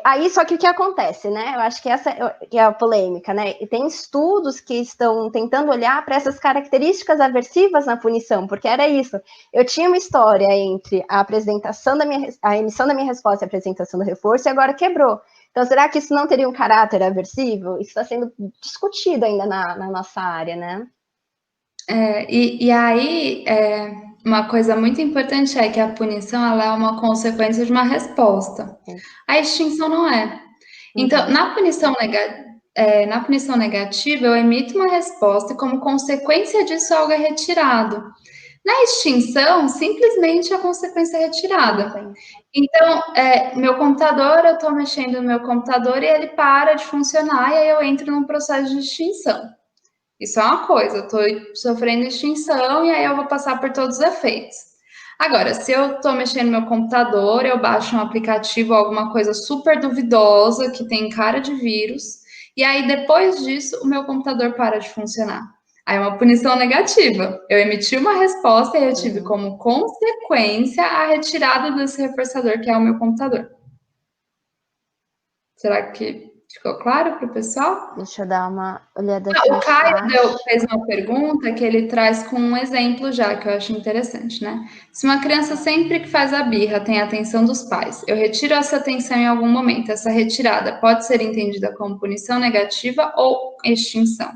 Aí, só que o que acontece, né? Eu acho que essa que é a polêmica, né? E tem estudos que estão tentando olhar para essas características aversivas na punição, porque era isso. Eu tinha uma história entre a emissão da minha resposta e a apresentação do reforço, e agora quebrou. Então, será que isso não teria um caráter aversivo? Isso está sendo discutido ainda na nossa área, né? E aí, uma coisa muito importante é que a punição ela é uma consequência de uma resposta. A extinção não é. Então, na punição negativa, eu emito uma resposta e, como consequência disso, algo é retirado. Na extinção, simplesmente a consequência é retirada. Então, meu computador, eu estou mexendo no meu computador e ele para de funcionar, e aí eu entro num processo de extinção. Isso é uma coisa, eu estou sofrendo extinção e aí eu vou passar por todos os efeitos. Agora, se eu estou mexendo no meu computador, eu baixo um aplicativo, alguma coisa super duvidosa, que tem cara de vírus, e aí depois disso o meu computador para de funcionar. Aí é uma punição negativa. Eu emiti uma resposta e eu tive como consequência a retirada desse reforçador, que é o meu computador. Será que ficou claro para o pessoal? Deixa eu dar uma olhada aqui O no Caio chat. fez uma pergunta que ele traz com um exemplo já, que eu acho interessante, né? Se uma criança sempre que faz a birra tem a atenção dos pais, eu retiro essa atenção em algum momento. Essa retirada pode ser entendida como punição negativa ou extinção.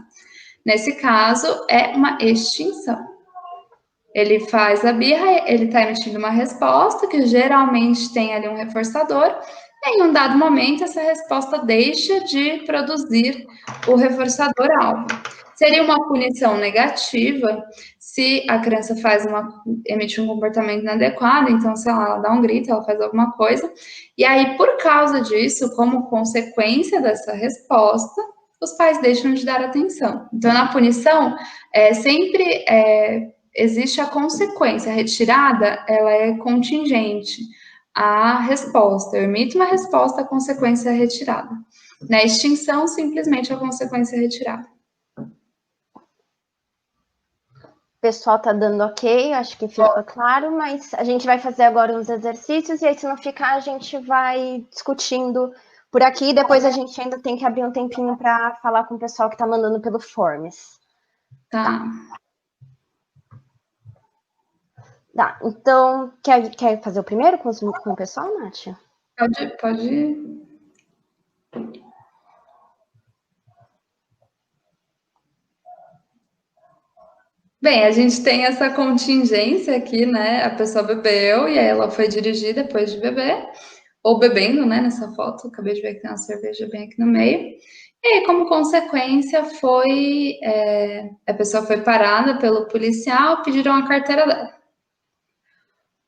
Nesse caso, é uma extinção. Ele faz a birra, ele está emitindo uma resposta que geralmente tem ali um reforçador, e em um dado momento essa resposta deixa de produzir o reforçador alvo. Seria uma punição negativa se a criança emite um comportamento inadequado, então, sei lá, ela dá um grito, ela faz alguma coisa, e aí, por causa disso, como consequência dessa resposta, os pais deixam de dar atenção. Então, na punição, sempre existe a consequência. A retirada, ela é contingente à resposta. Eu emito uma resposta, a consequência é retirada. Na extinção, simplesmente a consequência é retirada. O pessoal tá dando ok, acho que ficou claro, mas a gente vai fazer agora uns exercícios e aí, se não ficar, a gente vai discutindo por aqui. Depois a gente ainda tem que abrir um tempinho para falar com o pessoal que tá mandando pelo Forms. Tá. Tá, então, quer fazer o primeiro com o pessoal, Nath? Pode ir. Bem, a gente tem essa contingência aqui, né? A pessoa bebeu e aí ela foi dirigir depois de beber, ou bebendo, né? Nessa foto, acabei de ver que tem uma cerveja bem aqui no meio. E aí, como consequência, a pessoa foi parada pelo policial, pediram a carteira dela.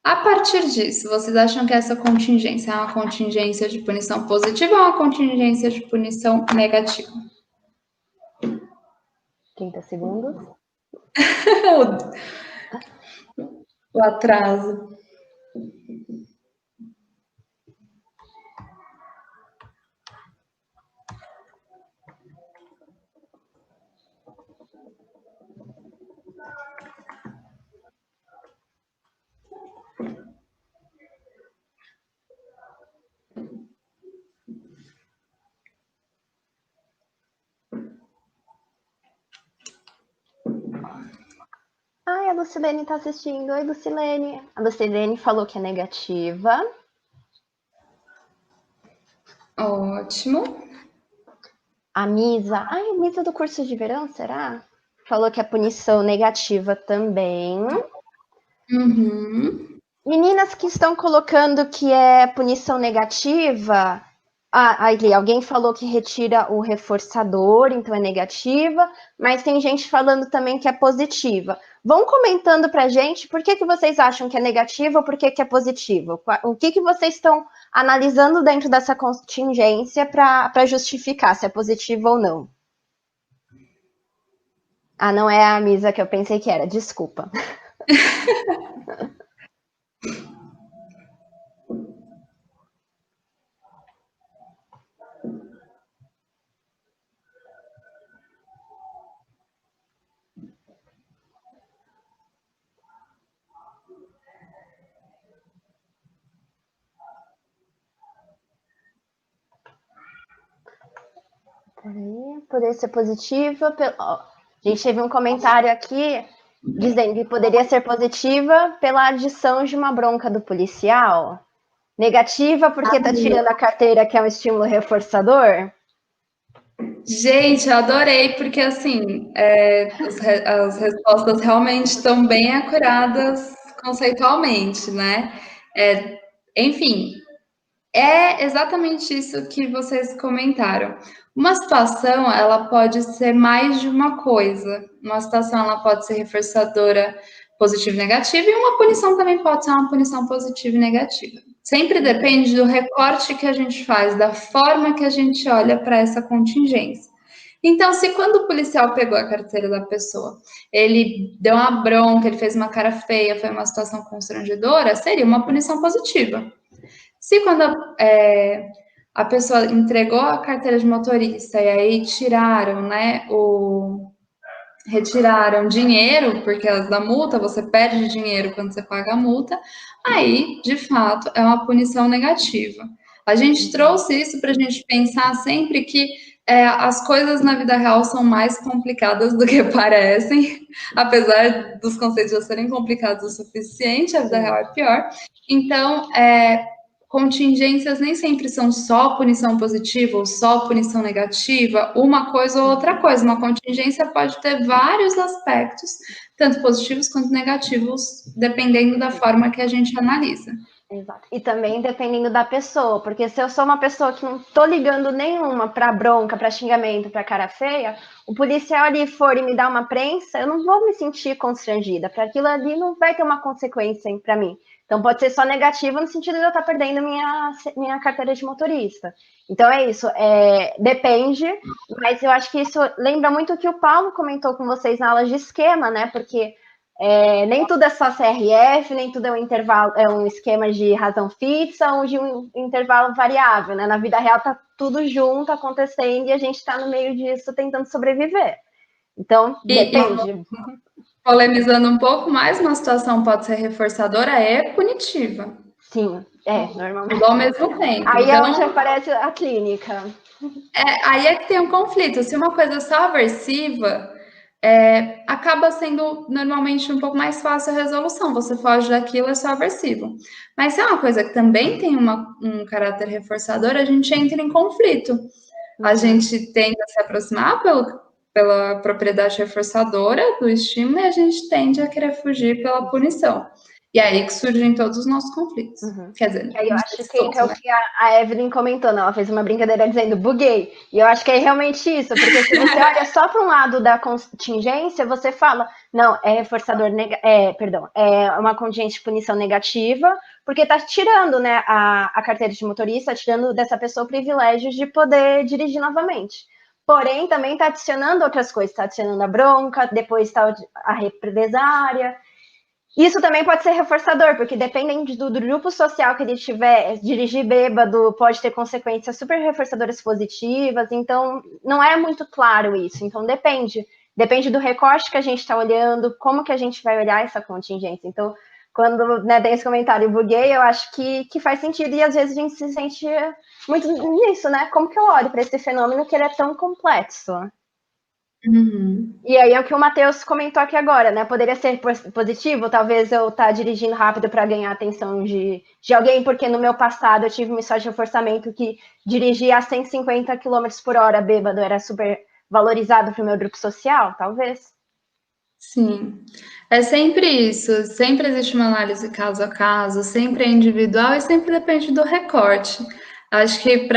A partir disso, vocês acham que essa contingência é uma contingência de punição positiva ou uma contingência de punição negativa? 30 segundos. O atraso. Ai, a Lucilene tá assistindo. Oi, Lucilene. A Lucilene falou que é negativa. Ótimo. A Misa. Ai, a Misa do curso de verão, será? Falou que é punição negativa também. Uhum. Meninas que estão colocando que é punição negativa. Ali, alguém falou que retira o reforçador, então é negativa, mas tem gente falando também que é positiva. Vão comentando pra gente por que vocês acham que é negativa ou por que é positiva. O que vocês estão analisando dentro dessa contingência para justificar se é positiva ou não. Ah, não é a Misa que eu pensei que era, desculpa. Poderia ser positiva. A gente teve um comentário aqui dizendo que poderia ser positiva pela adição de uma bronca do policial. Negativa porque tá tirando a carteira, que é um estímulo reforçador. Gente, eu adorei, porque assim, as respostas realmente estão bem acuradas conceitualmente, né? Enfim, é exatamente isso que vocês comentaram. Uma situação, ela pode ser mais de uma coisa. Uma situação, ela pode ser reforçadora positiva e negativa, e uma punição também pode ser uma punição positiva e negativa. Sempre depende do recorte que a gente faz, da forma que a gente olha para essa contingência. Então, se quando o policial pegou a carteira da pessoa, ele deu uma bronca, ele fez uma cara feia, foi uma situação constrangedora, seria uma punição positiva. Se quando a pessoa entregou a carteira de motorista e aí tiraram, né, retiraram dinheiro, porque da multa, você perde dinheiro quando você paga a multa, aí, de fato, é uma punição negativa. A gente trouxe isso para a gente pensar sempre que as coisas na vida real são mais complicadas do que parecem, apesar dos conceitos já serem complicados o suficiente, a vida real é pior. Então, contingências nem sempre são só punição positiva ou só punição negativa, uma coisa ou outra coisa. Uma contingência pode ter vários aspectos, tanto positivos quanto negativos, dependendo da forma que a gente analisa. Exato. E também dependendo da pessoa, porque se eu sou uma pessoa que não tô ligando nenhuma para bronca, para xingamento, para cara feia, o policial ali for e me dar uma prensa, eu não vou me sentir constrangida, para aquilo ali não vai ter uma consequência para mim. Então pode ser só negativo no sentido de eu estar perdendo minha carteira de motorista. Então é isso, depende, mas eu acho que isso lembra muito o que o Paulo comentou com vocês na aula de esquema, né? Porque nem tudo é só CRF, nem tudo é um intervalo, é um esquema de razão fixa ou de um intervalo variável, né? Na vida real tá tudo junto acontecendo e a gente está no meio disso tentando sobreviver. Então, depende. Polemizando um pouco mais, uma situação pode ser reforçadora e punitiva. Sim, normalmente. Tudo ao mesmo tempo. Aí então, é onde aparece a clínica. Aí é que tem um conflito. Se uma coisa é só aversiva, acaba sendo normalmente um pouco mais fácil a resolução. Você foge daquilo, é só aversivo. Mas se é uma coisa que também tem um caráter reforçador, a gente entra em conflito. A gente tende a se aproximar pela propriedade reforçadora do estímulo e a gente tende a querer fugir pela punição. E aí que surgem todos os nossos conflitos. Quer dizer, aí eu acho que é o que a Evelyn comentou, né? Ela fez uma brincadeira dizendo buguei. E eu acho que é realmente isso, porque se você olha só para um lado da contingência, você fala, não, é reforçador, é uma contingência de punição negativa, porque tá tirando, né, a carteira de motorista, tirando dessa pessoa o privilégio de poder dirigir novamente. Porém, também está adicionando outras coisas, está adicionando a bronca, depois está a represária. Isso também pode ser reforçador, porque dependendo do grupo social que ele tiver, dirigir bêbado pode ter consequências super reforçadoras positivas, então não é muito claro isso. Então depende do recorte que a gente está olhando, como que a gente vai olhar essa contingência. Então, quando tem esse comentário buguei, eu acho que faz sentido, e às vezes a gente se sente muito nisso, né? Como que eu olho para esse fenômeno que ele é tão complexo? E aí é o que o Matheus comentou aqui agora, né? Poderia ser positivo, talvez eu estar dirigindo rápido para ganhar a atenção de alguém, porque no meu passado eu tive uma história de reforçamento que dirigir a 150 km por hora bêbado era super valorizado para o meu grupo social, talvez. Sim, é sempre isso, sempre existe uma análise caso a caso, sempre é individual e sempre depende do recorte. Acho que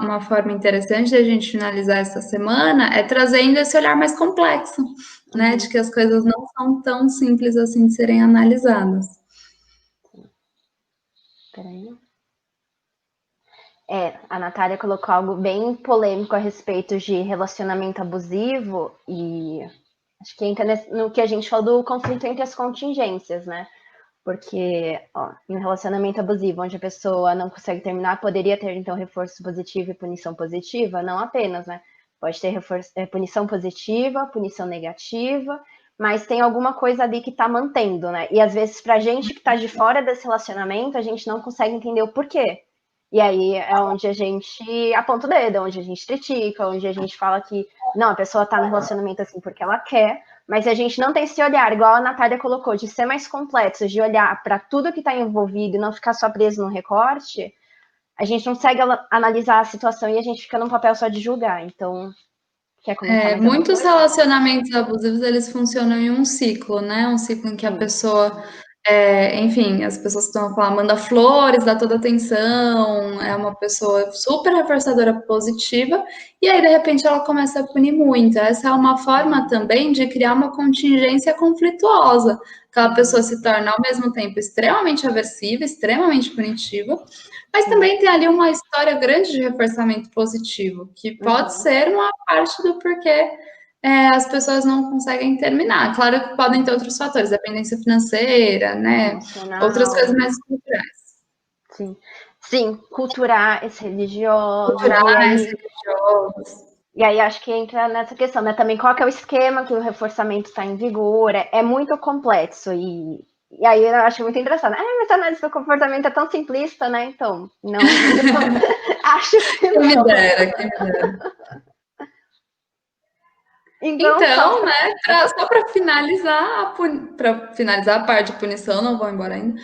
uma forma interessante de a gente finalizar essa semana é trazendo esse olhar mais complexo, né? De que as coisas não são tão simples assim de serem analisadas. Peraí. A Natália colocou algo bem polêmico a respeito de relacionamento abusivo e acho que entra no que a gente falou do conflito entre as contingências, né? Porque, em um relacionamento abusivo, onde a pessoa não consegue terminar, poderia ter, então, reforço positivo e punição positiva? Não apenas, né? Pode ter punição positiva, punição negativa, mas tem alguma coisa ali que está mantendo, né? E, às vezes, para a gente que está de fora desse relacionamento, a gente não consegue entender o porquê. E aí é onde a gente aponta o dedo, onde a gente critica, onde a gente fala que não, a pessoa tá no relacionamento assim porque ela quer, mas a gente não tem esse olhar, igual a Natália colocou, de ser mais complexo, de olhar para tudo que está envolvido e não ficar só preso no recorte, a gente não consegue analisar a situação e a gente fica num papel só de julgar. Então, quer comentar mais alguma Muitos coisa? relacionamentos abusivos, eles funcionam em um ciclo, né? Um ciclo em que a pessoa, enfim, as pessoas estão falando, manda flores, dá toda atenção, é uma pessoa super reforçadora positiva, e aí, de repente, ela começa a punir muito. Essa é uma forma também de criar uma contingência conflituosa. Aquela pessoa se torna, ao mesmo tempo, extremamente aversiva, extremamente punitiva, mas também tem ali uma história grande de reforçamento positivo, que pode ser uma parte do porquê as pessoas não conseguem terminar. Claro que podem ter outros fatores, dependência financeira, né? Emocional. Outras coisas mais culturais. Sim. Sim, culturais, religiosos. Culturais, religiosos. E aí acho que entra nessa questão, né? Também qual que é o esquema que o reforçamento está em vigor, é muito complexo. E aí eu acho muito engraçado. Mas a análise do comportamento é tão simplista, né? Então, não acho que não. Quem me dera, quem me dera. Então, né, só para finalizar, a parte de punição, não vou embora ainda.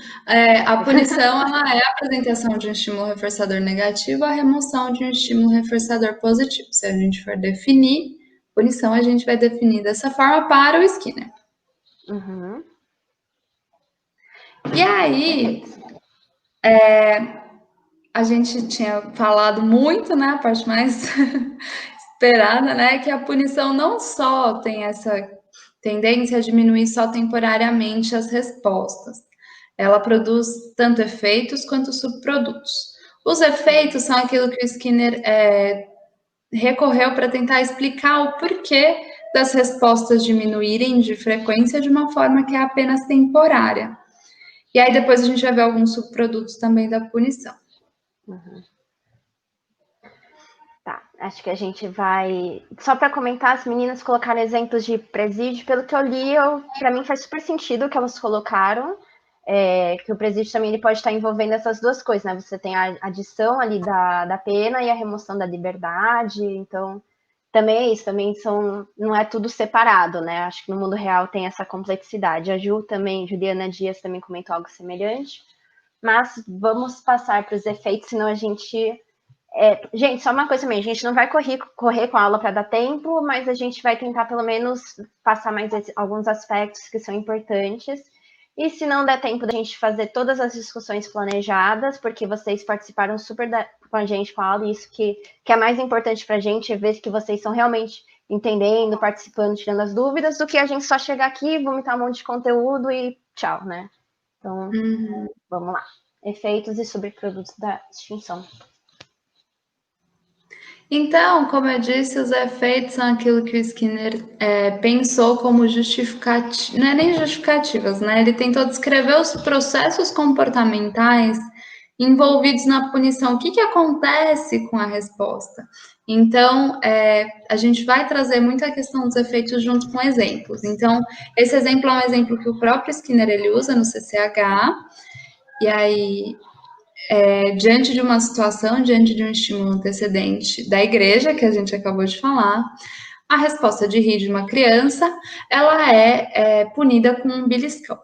A punição, ela é a apresentação de um estímulo reforçador negativo, a remoção de um estímulo reforçador positivo. Se a gente for definir punição, a gente vai definir dessa forma para o Skinner. Uhum. E aí, a gente tinha falado muito, né, a parte mais esperada, né, que a punição não só tem essa tendência a diminuir só temporariamente as respostas. Ela produz tanto efeitos quanto subprodutos. Os efeitos são aquilo que o Skinner recorreu para tentar explicar o porquê das respostas diminuírem de frequência de uma forma que é apenas temporária. E aí depois a gente vai ver alguns subprodutos também da punição. Uhum. Tá, acho que a gente vai... Só para comentar, as meninas colocaram exemplos de presídio. Pelo que eu li, para mim faz super sentido o que elas colocaram, que o presídio também ele pode estar envolvendo essas duas coisas, né? Você tem a adição ali da pena e a remoção da liberdade, então também é isso, também não é tudo separado, né? Acho que no mundo real tem essa complexidade. A Juliana Dias também comentou algo semelhante, mas vamos passar para os efeitos, senão a gente... gente, só uma coisa também, a gente não vai correr com a aula para dar tempo, mas a gente vai tentar pelo menos passar mais alguns aspectos que são importantes. E se não der tempo da gente fazer todas as discussões planejadas, porque vocês participaram super com a gente com a aula, e isso que é mais importante para a gente, é ver que vocês estão realmente entendendo, participando, tirando as dúvidas, do que a gente só chegar aqui, vomitar um monte de conteúdo e tchau, né? Então, Vamos lá. Efeitos e subprodutos da extinção. Então, como eu disse, os efeitos são aquilo que o Skinner pensou como justificativas, não é nem justificativas, né? Ele tentou descrever os processos comportamentais envolvidos na punição. O que acontece com a resposta? Então, a gente vai trazer muito a questão dos efeitos junto com exemplos. Então, esse exemplo é um exemplo que o próprio Skinner ele usa no CCH, e aí... diante de uma situação, diante de um estímulo antecedente da igreja, que a gente acabou de falar, a resposta de rir de uma criança, ela é punida com um beliscão.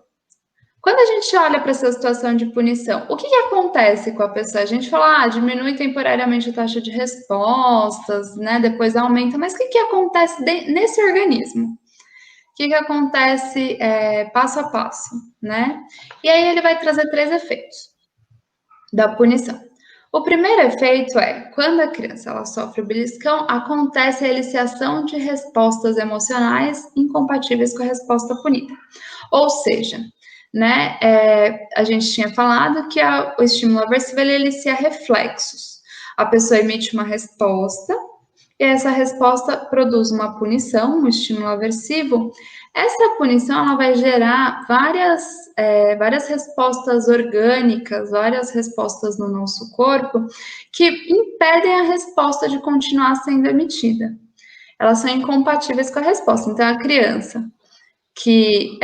Quando a gente olha para essa situação de punição, o que acontece com a pessoa? A gente fala, diminui temporariamente a taxa de respostas, né? Depois aumenta, mas o que acontece nesse organismo? O que acontece passo a passo, né? E aí ele vai trazer 3 efeitos da punição. O primeiro efeito é, quando a criança ela sofre o beliscão, acontece a eliciação de respostas emocionais incompatíveis com a resposta punida. Ou seja, né, a gente tinha falado que o estímulo aversivo ele elicia reflexos. A pessoa emite uma resposta, e essa resposta produz uma punição, um estímulo aversivo. Essa punição ela vai gerar várias respostas orgânicas, várias respostas no nosso corpo que impedem a resposta de continuar sendo emitida. Elas são incompatíveis com a resposta. Então, a criança que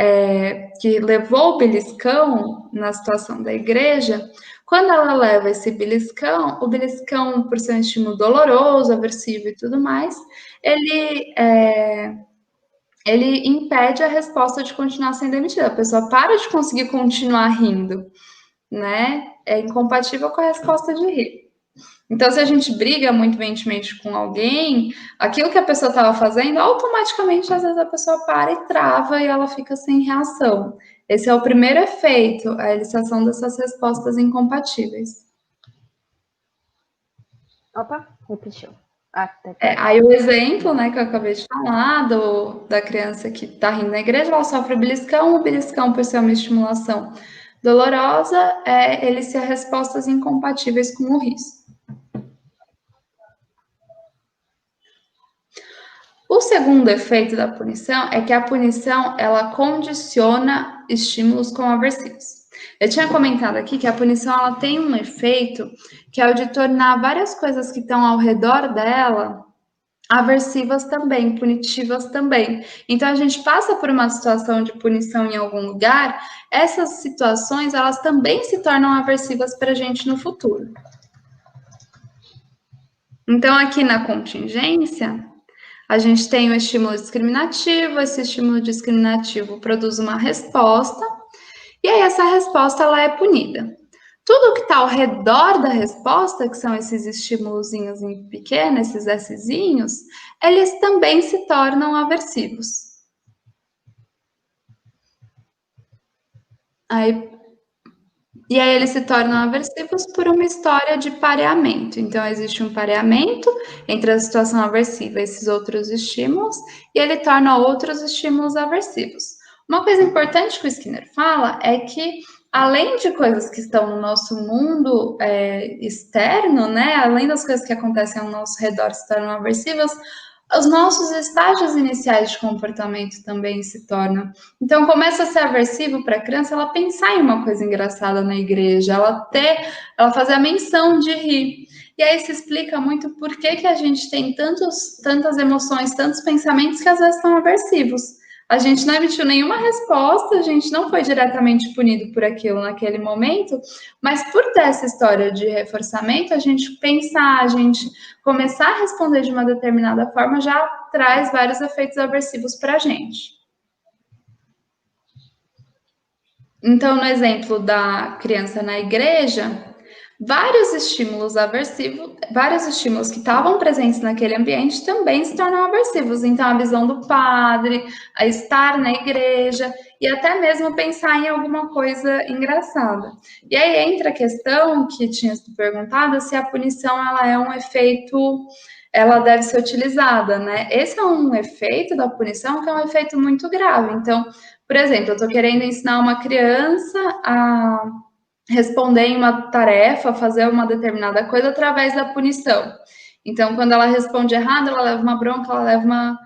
levou o beliscão na situação da igreja, Quando ela leva esse beliscão, o beliscão, por ser um estímulo doloroso, aversivo e tudo mais, ele impede a resposta de continuar sendo emitida. A pessoa para de conseguir continuar rindo, né? É incompatível com a resposta de rir. Então, se a gente briga muito veementemente com alguém, aquilo que a pessoa estava fazendo, automaticamente, às vezes, a pessoa para e trava e ela fica sem reação. Esse é o primeiro efeito, a elicitação dessas respostas incompatíveis. Opa, repetiu. Aí o exemplo, né, que eu acabei de falar, da criança que está rindo na igreja, ela sofre o beliscão, por ser uma estimulação dolorosa, ele se respostas incompatíveis com o riso. O segundo efeito da punição é que a punição, ela condiciona estímulos como aversivos. Eu tinha comentado aqui que a punição, ela tem um efeito que é o de tornar várias coisas que estão ao redor dela aversivas também, punitivas também. Então, a gente passa por uma situação de punição em algum lugar, essas situações, elas também se tornam aversivas para a gente no futuro. Então, aqui na contingência, a gente tem o estímulo discriminativo, esse estímulo discriminativo produz uma resposta, e aí essa resposta, ela é punida. Tudo que está ao redor da resposta, que são esses estímulozinhos pequenos, esses Szinhos, eles também se tornam aversivos. E aí eles se tornam aversivos por uma história de pareamento. Então, existe um pareamento entre a situação aversiva e esses outros estímulos, e ele torna outros estímulos aversivos. Uma coisa importante que o Skinner fala é que, além de coisas que estão no nosso mundo externo, né, além das coisas que acontecem ao nosso redor se tornam aversivas, os nossos estágios iniciais de comportamento também se tornam. Então, começa a ser aversivo para a criança ela pensar em uma coisa engraçada na igreja, ela fazer a menção de rir. E aí se explica muito por que a gente tem tantas emoções, tantos pensamentos que às vezes são aversivos. A gente não emitiu nenhuma resposta, a gente não foi diretamente punido por aquilo naquele momento, mas por ter essa história de reforçamento, a gente pensar, a gente começar a responder de uma determinada forma já traz vários efeitos aversivos para a gente. Então, no exemplo da criança na igreja, vários estímulos aversivos, vários estímulos que estavam presentes naquele ambiente também se tornam aversivos. Então, a visão do padre, a estar na igreja e até mesmo pensar em alguma coisa engraçada. E aí entra a questão que tinha sido perguntada se a punição ela é um efeito, ela deve ser utilizada, né? Esse é um efeito da punição que é um efeito muito grave. Então, por exemplo, eu estou querendo ensinar uma criança a responder em uma tarefa, fazer uma determinada coisa através da punição. Então, quando ela responde errado, ela leva uma bronca, ela leva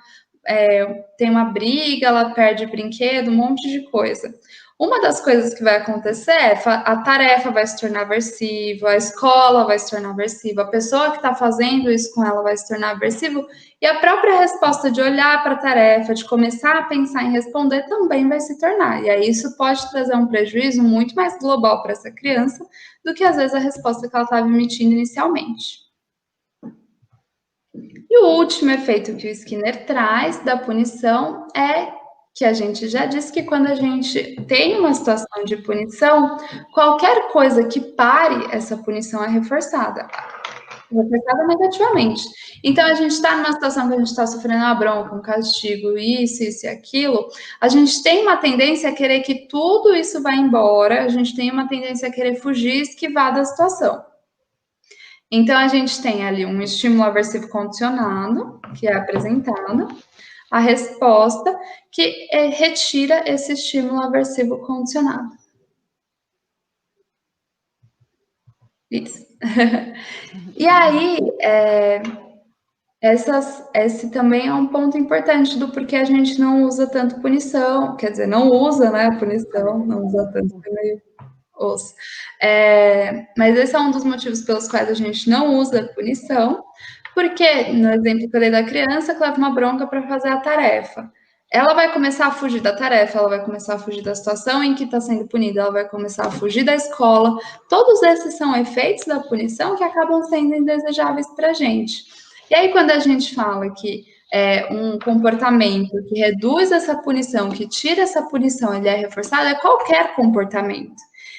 tem uma briga, ela perde brinquedo, um monte de coisa. Uma das coisas que vai acontecer é a tarefa vai se tornar aversiva, a escola vai se tornar aversiva, a pessoa que está fazendo isso com ela vai se tornar aversivo, e a própria resposta de olhar para a tarefa, de começar a pensar em responder, também vai se tornar. E aí isso pode trazer um prejuízo muito mais global para essa criança do que, às vezes, a resposta que ela estava emitindo inicialmente. E o último efeito que o Skinner traz da punição é que a gente já disse que quando a gente tem uma situação de punição, qualquer coisa que pare essa punição é reforçada negativamente. Então, a gente está numa situação que a gente está sofrendo uma bronca, um castigo, isso e aquilo, a gente tem uma tendência a querer que tudo isso vá embora, a gente tem uma tendência a querer fugir e esquivar da situação. Então, a gente tem ali um estímulo aversivo condicionado, que é apresentado, a resposta que retira esse estímulo aversivo condicionado. Isso. E aí, esse também é um ponto importante do porquê a gente não usa tanto punição, quer dizer, não usa, né, a punição, não usa tanto meio osso. Mas esse é um dos motivos pelos quais a gente não usa a punição, porque, no exemplo que eu dei da criança, que leva uma bronca para fazer a tarefa. ela vai começar a fugir da tarefa, ela vai começar a fugir da situação em que está sendo punida, ela vai começar a fugir da escola. Todos esses são efeitos da punição que acabam sendo indesejáveis para a gente. E aí, quando a gente fala que um comportamento que reduz essa punição, que tira essa punição, ele é reforçado, é qualquer comportamento.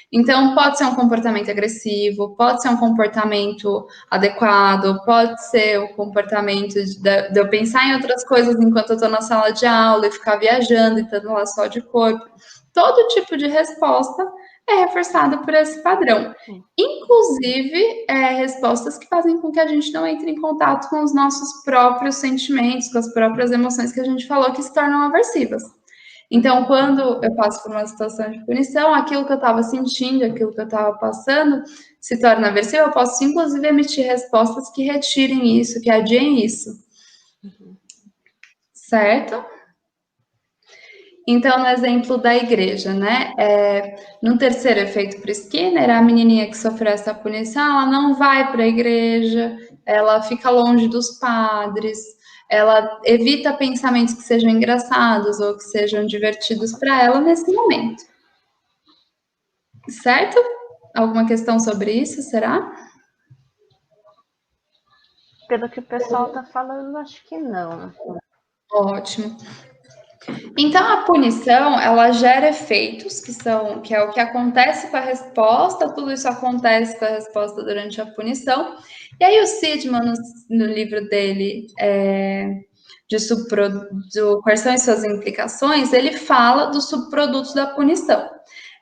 Então, pode ser um comportamento agressivo, pode ser um comportamento adequado, pode ser o comportamento de eu pensar em outras coisas enquanto eu estou na sala de aula e ficar viajando e estando lá só de corpo. Todo tipo de resposta é reforçado por esse padrão. Inclusive, respostas que fazem com que a gente não entre em contato com os nossos próprios sentimentos, com as próprias emoções que a gente falou que se tornam aversivas. Então, quando eu passo por uma situação de punição, aquilo que eu estava sentindo, aquilo que eu estava passando, se torna aversivo, eu posso, inclusive, emitir respostas que retirem isso, que adiem isso. Certo? Então, no exemplo da igreja, né? No terceiro efeito para Skinner, a menininha que sofreu essa punição, ela não vai para a igreja, ela fica longe dos padres, ela evita pensamentos que sejam engraçados ou que sejam divertidos para ela nesse momento. Certo? Alguma questão sobre isso, será? Pelo que o pessoal está falando, acho que não. Ótimo. Então, a punição, ela gera efeitos, que é o que acontece com a resposta, tudo isso acontece com a resposta durante a punição. E aí o Seidman, no livro dele, quais são as suas implicações, ele fala dos subprodutos da punição.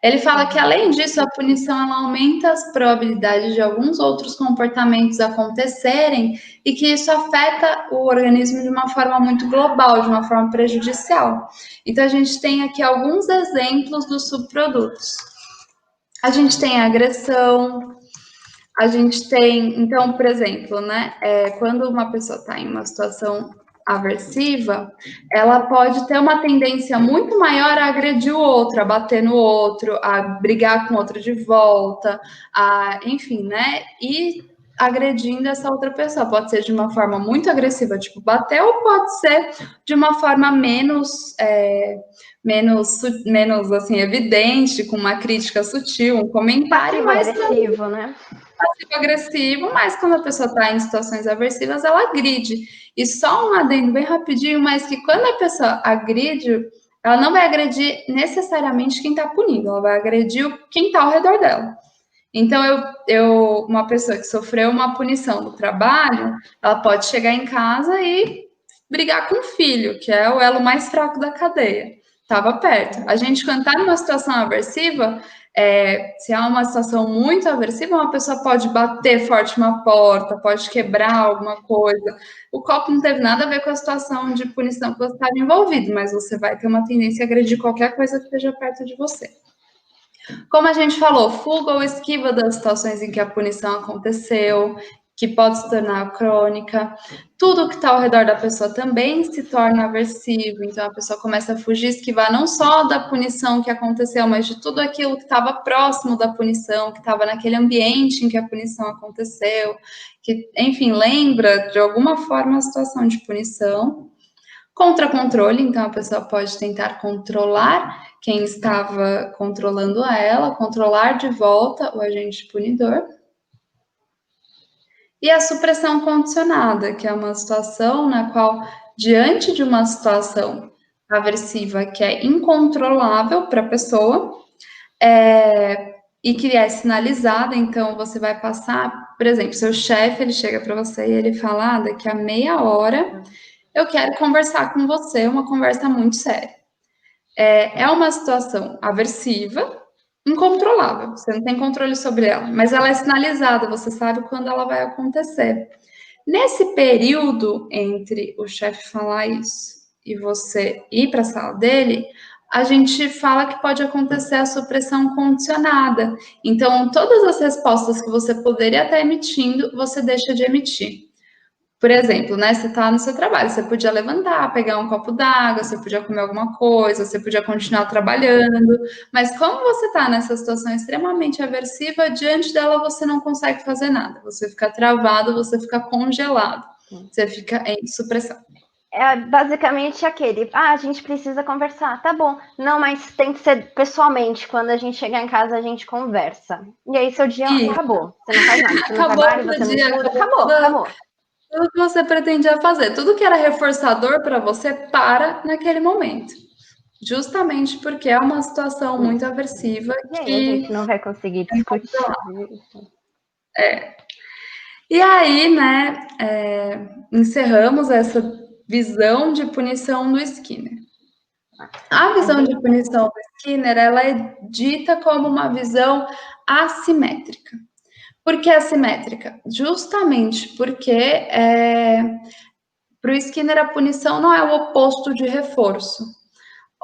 Ele fala que, além disso, a punição ela aumenta as probabilidades de alguns outros comportamentos acontecerem e que isso afeta o organismo de uma forma muito global, de uma forma prejudicial. Então, a gente tem aqui alguns exemplos dos subprodutos. A gente tem a agressão, a gente tem, então, por exemplo, né, quando uma pessoa está em uma situação aversiva, ela pode ter uma tendência muito maior a agredir o outro, a bater no outro, a brigar com o outro de volta, enfim, né? E agredindo essa outra pessoa. Pode ser de uma forma muito agressiva, tipo bater, ou pode ser de uma forma menos assim, evidente, com uma crítica sutil, um comentário mais agressivo, né? Passivo-agressivo, mas quando a pessoa está em situações aversivas, ela agride. E só um adendo bem rapidinho, mas que quando a pessoa agride, ela não vai agredir necessariamente quem está punindo, ela vai agredir quem está ao redor dela. Então, uma pessoa que sofreu uma punição do trabalho, ela pode chegar em casa e brigar com o filho, que é o elo mais fraco da cadeia. Estava perto. A gente, quando está numa situação aversiva, se há uma situação muito aversiva, uma pessoa pode bater forte uma porta, pode quebrar alguma coisa. O copo não teve nada a ver com a situação de punição que você estava envolvido, mas você vai ter uma tendência a agredir qualquer coisa que esteja perto de você. Como a gente falou, fuga ou esquiva das situações em que a punição aconteceu, que pode se tornar crônica. Tudo que está ao redor da pessoa também se torna aversivo, então a pessoa começa a fugir, esquivar não só da punição que aconteceu, mas de tudo aquilo que estava próximo da punição, que estava naquele ambiente em que a punição aconteceu, que, enfim, lembra de alguma forma a situação de punição. Contra controle, então a pessoa pode tentar controlar quem estava controlando ela, controlar de volta o agente punidor. E a supressão condicionada, que é uma situação na qual, diante de uma situação aversiva que é incontrolável para a pessoa, e que é sinalizada, então você vai passar, por exemplo, seu chefe, ele chega para você e ele fala, daqui a meia hora eu quero conversar com você, uma conversa muito séria. É uma situação aversiva, incontrolável, você não tem controle sobre ela, mas ela é sinalizada, você sabe quando ela vai acontecer. Nesse período entre o chefe falar isso e você ir para a sala dele, a gente fala que pode acontecer a supressão condicionada. Então, todas as respostas que você poderia estar emitindo, você deixa de emitir. Por exemplo, né, você está no seu trabalho, você podia levantar, pegar um copo d'água, você podia comer alguma coisa, você podia continuar trabalhando, mas como você está nessa situação extremamente aversiva, diante dela você não consegue fazer nada, você fica travado, você fica congelado, você fica em supressão. É basicamente aquele, a gente precisa conversar, tá bom. Não, mas tem que ser pessoalmente, quando a gente chegar em casa a gente conversa. E aí seu dia E acabou, você não faz nada, você não acabou trabalha, o seu você não dia, estuda, acabou acabou. tudo que você pretendia fazer. Tudo que era reforçador para você para naquele momento. Justamente porque é uma situação muito aversiva E aí a que gente não vai conseguir discutir isso. E aí, né, encerramos essa visão de punição do Skinner. A visão de punição do Skinner, ela é dita como uma visão assimétrica. Por que assimétrica? Justamente porque para o Skinner a punição não é o oposto de reforço.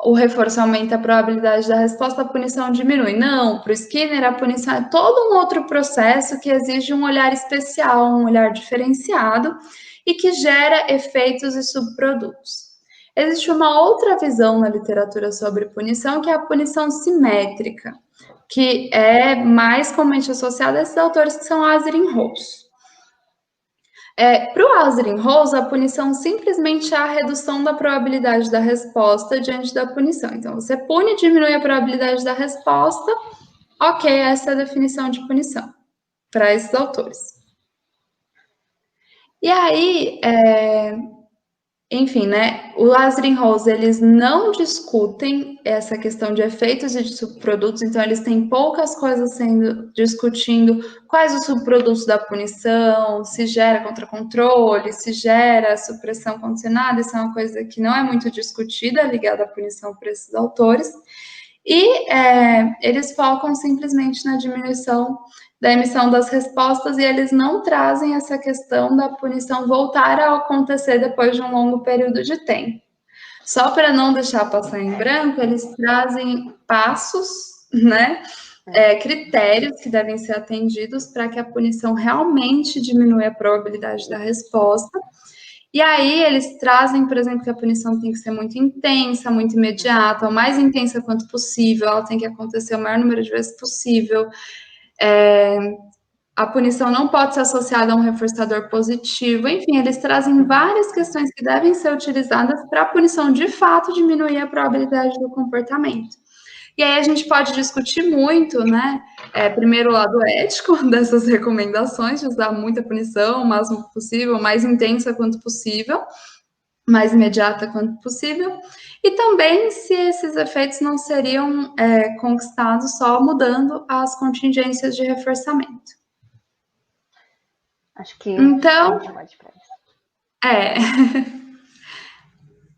O reforço aumenta a probabilidade da resposta, a punição diminui. Não, para o Skinner, a punição é todo um outro processo que exige um olhar especial, um olhar diferenciado e que gera efeitos e subprodutos. Existe uma outra visão na literatura sobre punição, que é a punição simétrica, que é mais comumente associada a esses autores que são Azar e Rose. Para o Azar-Rose, a punição simplesmente é a redução da probabilidade da resposta diante da punição. Então, você pune e diminui a probabilidade da resposta. Ok, essa é a definição de punição para esses autores. E aí, enfim, né? O Azar-Rose, eles não discutem essa questão de efeitos e de subprodutos, então eles têm poucas coisas sendo discutindo quais os subprodutos da punição, se gera contra-controle, se gera supressão condicionada, isso é uma coisa que não é muito discutida ligada à punição por esses autores. E eles focam simplesmente na diminuição da emissão das respostas e eles não trazem essa questão da punição voltar a acontecer depois de um longo período de tempo. Só para não deixar passar em branco, eles trazem passos, né, critérios que devem ser atendidos para que a punição realmente diminua a probabilidade da resposta. E aí eles trazem, por exemplo, que a punição tem que ser muito intensa, muito imediata, o mais intensa quanto possível, ela tem que acontecer o maior número de vezes possível. A punição não pode ser associada a um reforçador positivo. Enfim, eles trazem várias questões que devem ser utilizadas para a punição de fato diminuir a probabilidade do comportamento. E aí a gente pode discutir muito, né? Primeiro o lado ético dessas recomendações, de usar muita punição, o máximo possível, mais intensa quanto possível, mais imediata quanto possível, e também se esses efeitos não seriam conquistados só mudando as contingências de reforçamento. Acho que Então, a gente pode ir para isso.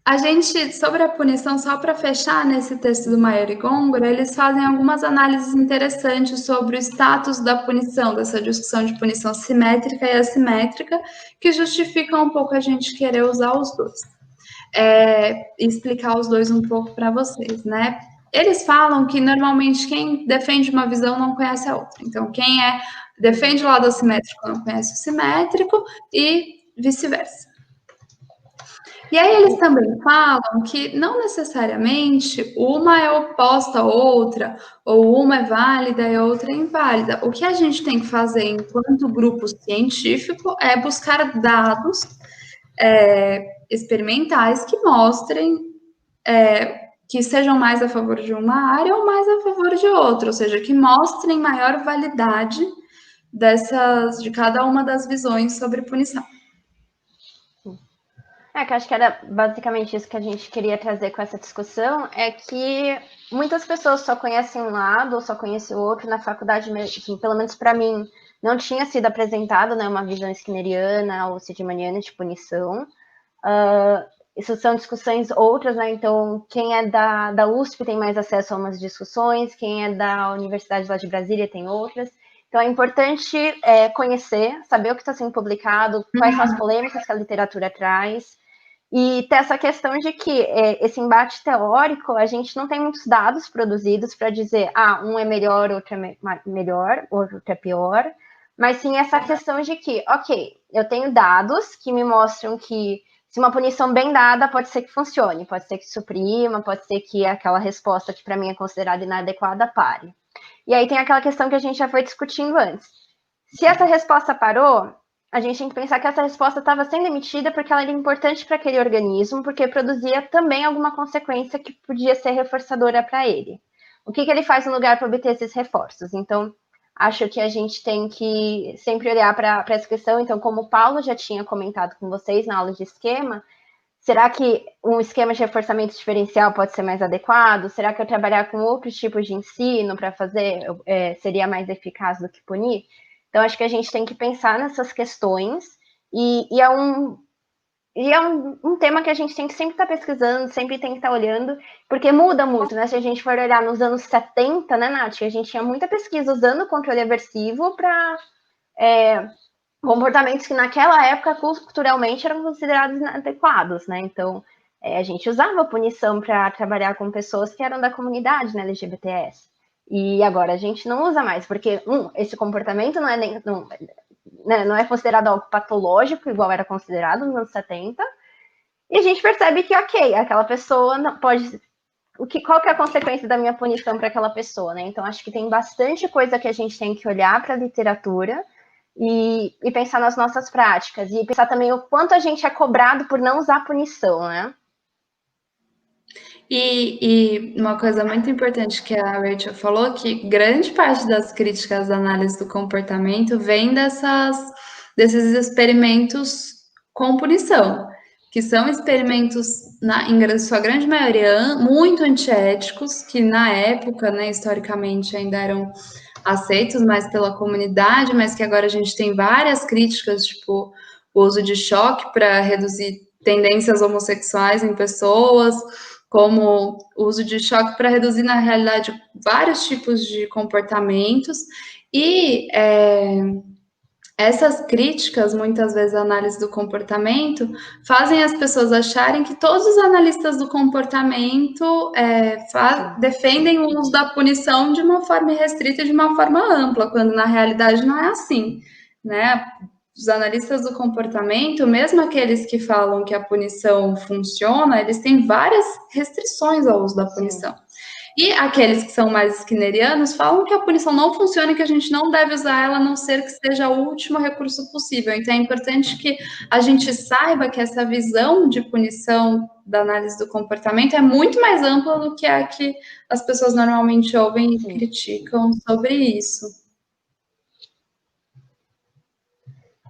A gente, sobre a punição, só para fechar nesse texto do Maier e Góngora, eles fazem algumas análises interessantes sobre o status da punição, dessa discussão de punição simétrica e assimétrica, que justificam um pouco a gente querer usar os dois. Explicar os dois um pouco para vocês, né? Eles falam que normalmente quem defende uma visão não conhece a outra. Então, quem defende o lado assimétrico não conhece o simétrico e vice-versa. E aí eles também falam que não necessariamente uma é oposta à outra, ou uma é válida e a outra é inválida. O que a gente tem que fazer enquanto grupo científico é buscar dados experimentais que mostrem que sejam mais a favor de uma área ou mais a favor de outra, ou seja, que mostrem maior validade de cada uma das visões sobre punição. Que eu acho que era basicamente isso que a gente queria trazer com essa discussão, é que muitas pessoas só conhecem um lado ou só conhecem o outro. Na faculdade, assim, pelo menos para mim, não tinha sido apresentado, né, uma visão skinneriana ou sedimaniana de punição. Isso são discussões outras, né? Então, quem é da USP tem mais acesso a umas discussões, quem é da Universidade lá de Brasília tem outras. Então, é importante conhecer, saber o que está sendo publicado, quais são as polêmicas que a literatura traz, e ter essa questão de que esse embate teórico, a gente não tem muitos dados produzidos para dizer, um é melhor, outro é melhor, outro é pior, mas sim essa questão de que, ok, eu tenho dados que me mostram que se uma punição bem dada, pode ser que funcione, pode ser que suprima, pode ser que aquela resposta que para mim é considerada inadequada pare. E aí tem aquela questão que a gente já foi discutindo antes. Se essa resposta parou, a gente tem que pensar que essa resposta estava sendo emitida porque ela era importante para aquele organismo, porque produzia também alguma consequência que podia ser reforçadora para ele. O que ele faz no lugar para obter esses reforços? Então, acho que a gente tem que sempre olhar para essa questão. Então, como o Paulo já tinha comentado com vocês na aula de esquema, será que um esquema de reforçamento diferencial pode ser mais adequado? Será que eu trabalhar com outros tipos de ensino para fazer seria mais eficaz do que punir? Então, acho que a gente tem que pensar nessas questões e é um tema que a gente tem que sempre estar pesquisando, sempre tem que estar olhando, porque muda muito, né? Se a gente for olhar nos anos 70, né, Nath? A gente tinha muita pesquisa usando controle aversivo para comportamentos que naquela época culturalmente eram considerados inadequados, né? Então, a gente usava punição para trabalhar com pessoas que eram da comunidade, né, LGBTS. E agora a gente não usa mais, porque esse comportamento não é considerado algo patológico, igual era considerado nos anos 70, e a gente percebe que, ok, aquela pessoa não pode... Qual que é a consequência da minha punição para aquela pessoa, né? Então, acho que tem bastante coisa que a gente tem que olhar para a literatura e pensar nas nossas práticas, e pensar também o quanto a gente é cobrado por não usar punição, né? E uma coisa muito importante que a Rachel falou, que grande parte das críticas da análise do comportamento vem desses experimentos com punição, que são experimentos, em sua grande maioria, muito antiéticos, que na época, né, historicamente, ainda eram aceitos mais pela comunidade, mas que agora a gente tem várias críticas, tipo o uso de choque para reduzir tendências homossexuais em pessoas, como o uso de choque para reduzir, na realidade, vários tipos de comportamentos. E essas críticas, muitas vezes, à análise do comportamento, fazem as pessoas acharem que todos os analistas do comportamento defendem o uso da punição de uma forma restrita e de uma forma ampla, quando na realidade não é assim, né? Os analistas do comportamento, mesmo aqueles que falam que a punição funciona, eles têm várias restrições ao uso da punição. Sim. E aqueles que são mais skinnerianos falam que a punição não funciona e que a gente não deve usar ela, a não ser que seja o último recurso possível. Então é importante que a gente saiba que essa visão de punição da análise do comportamento é muito mais ampla do que a que as pessoas normalmente ouvem e criticam sobre isso.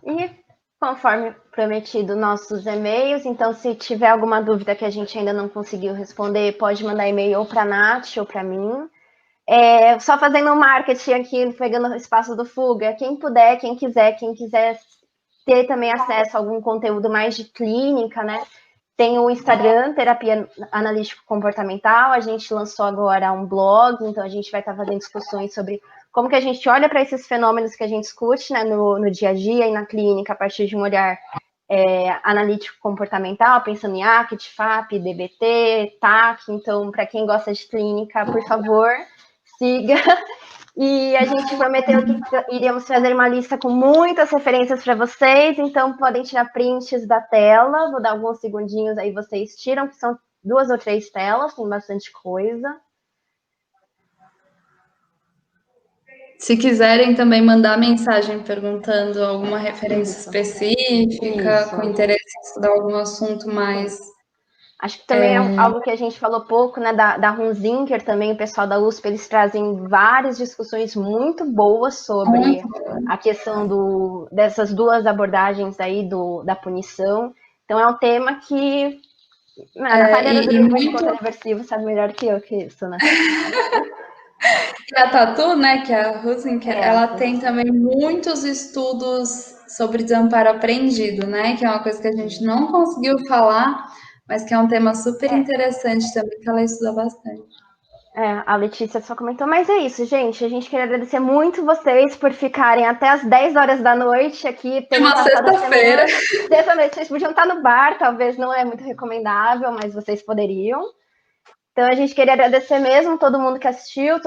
E conforme prometido, nossos e-mails. Então, se tiver alguma dúvida que a gente ainda não conseguiu responder, pode mandar e-mail ou para a Nath ou para mim. Só fazendo um marketing aqui, pegando o espaço do Fuga. Quem puder, quem quiser ter também acesso a algum conteúdo mais de clínica, né? Tem o Instagram, Terapia Analítico Comportamental. A gente lançou agora um blog, então a gente vai estar fazendo discussões sobre como que a gente olha para esses fenômenos que a gente discute, né, no dia a dia e na clínica, a partir de um olhar analítico comportamental, pensando em ACT, FAP, DBT, TAC. Então, para quem gosta de clínica, por favor, siga. E a gente prometeu que iríamos fazer uma lista com muitas referências para vocês, então podem tirar prints da tela. Vou dar alguns segundinhos aí, vocês tiram, que são 2 ou 3 telas, tem bastante coisa. Se quiserem também mandar mensagem perguntando alguma referência específica, com interesse em estudar algum assunto mais... Acho que também é algo que a gente falou pouco, né, da Hunziker também, o pessoal da USP, eles trazem várias discussões muito boas sobre a questão dessas duas abordagens aí da punição. Então é um tema que a Natália do controle aversivo sabe melhor que eu que isso, né? E a Tatu, né, que é a Hunziker, ela tem também muitos estudos sobre desamparo aprendido, né, que é uma coisa que a gente não conseguiu falar, mas que é um tema super interessante também, que ela estuda bastante. A Letícia só comentou, mas é isso, gente. A gente queria agradecer muito vocês por ficarem até as 10 horas da noite aqui. Tem uma sexta-feira. Sexta-noite, vocês podiam estar no bar, talvez não é muito recomendável, mas vocês poderiam. Então, a gente queria agradecer mesmo todo mundo que assistiu